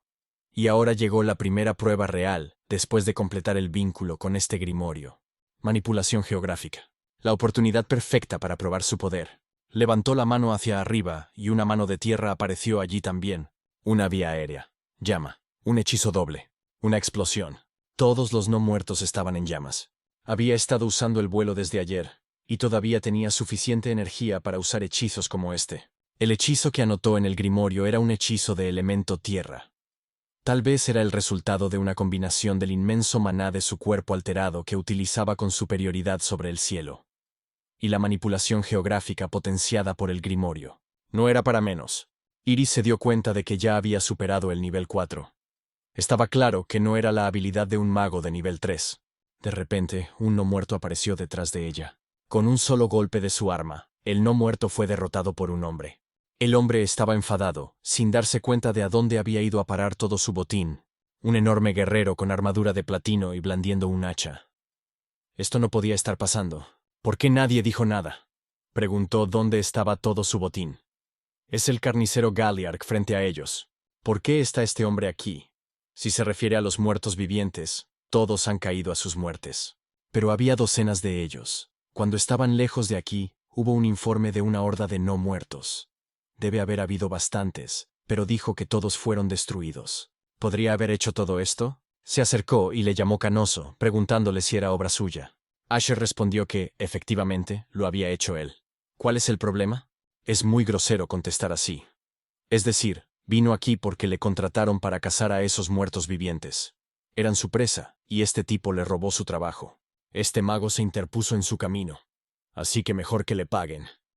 Y ahora llegó la primera prueba real, después de completar el vínculo con este grimorio. Manipulación geográfica. La oportunidad perfecta para probar su poder. Levantó la mano hacia arriba y una mano de tierra apareció allí también. Una vía aérea. Llama. Un hechizo doble. Una explosión. Todos los no muertos estaban en llamas. Había estado usando el vuelo desde ayer, y todavía tenía suficiente energía para usar hechizos como este. El hechizo que anotó en el grimorio era un hechizo de elemento tierra. Tal vez era el resultado de una combinación del inmenso maná de su cuerpo alterado que utilizaba con superioridad sobre el cielo, y la manipulación geográfica potenciada por el grimorio. No era para menos. Iris se dio cuenta de que ya había superado el nivel 4. Estaba claro que no era la habilidad de un mago de nivel 3. De repente, un no muerto apareció detrás de ella. Con un solo golpe de su arma, el no muerto fue derrotado por un hombre. El hombre estaba enfadado, sin darse cuenta de a dónde había ido a parar todo su botín. Un enorme guerrero con armadura de platino y blandiendo un hacha. Esto no podía estar pasando. ¿Por qué nadie dijo nada? Preguntó dónde estaba todo su botín. Es el carnicero Galliark frente a ellos. ¿Por qué está este hombre aquí? Si se refiere a los muertos vivientes, todos han caído a sus muertes. Pero había docenas de ellos. Cuando estaban lejos de aquí, hubo un informe de una horda de no muertos. Debe haber habido bastantes, pero dijo que todos fueron destruidos. ¿Podría haber hecho todo esto? Se acercó y le llamó canoso, preguntándole si era obra suya. Asher respondió que, efectivamente, lo había hecho él. ¿Cuál es el problema? Es muy grosero contestar así. Es decir, vino aquí porque le contrataron para cazar a esos muertos vivientes. Eran su presa, y este tipo le robó su trabajo. Este mago se interpuso en su camino. Así que mejor que le paguen.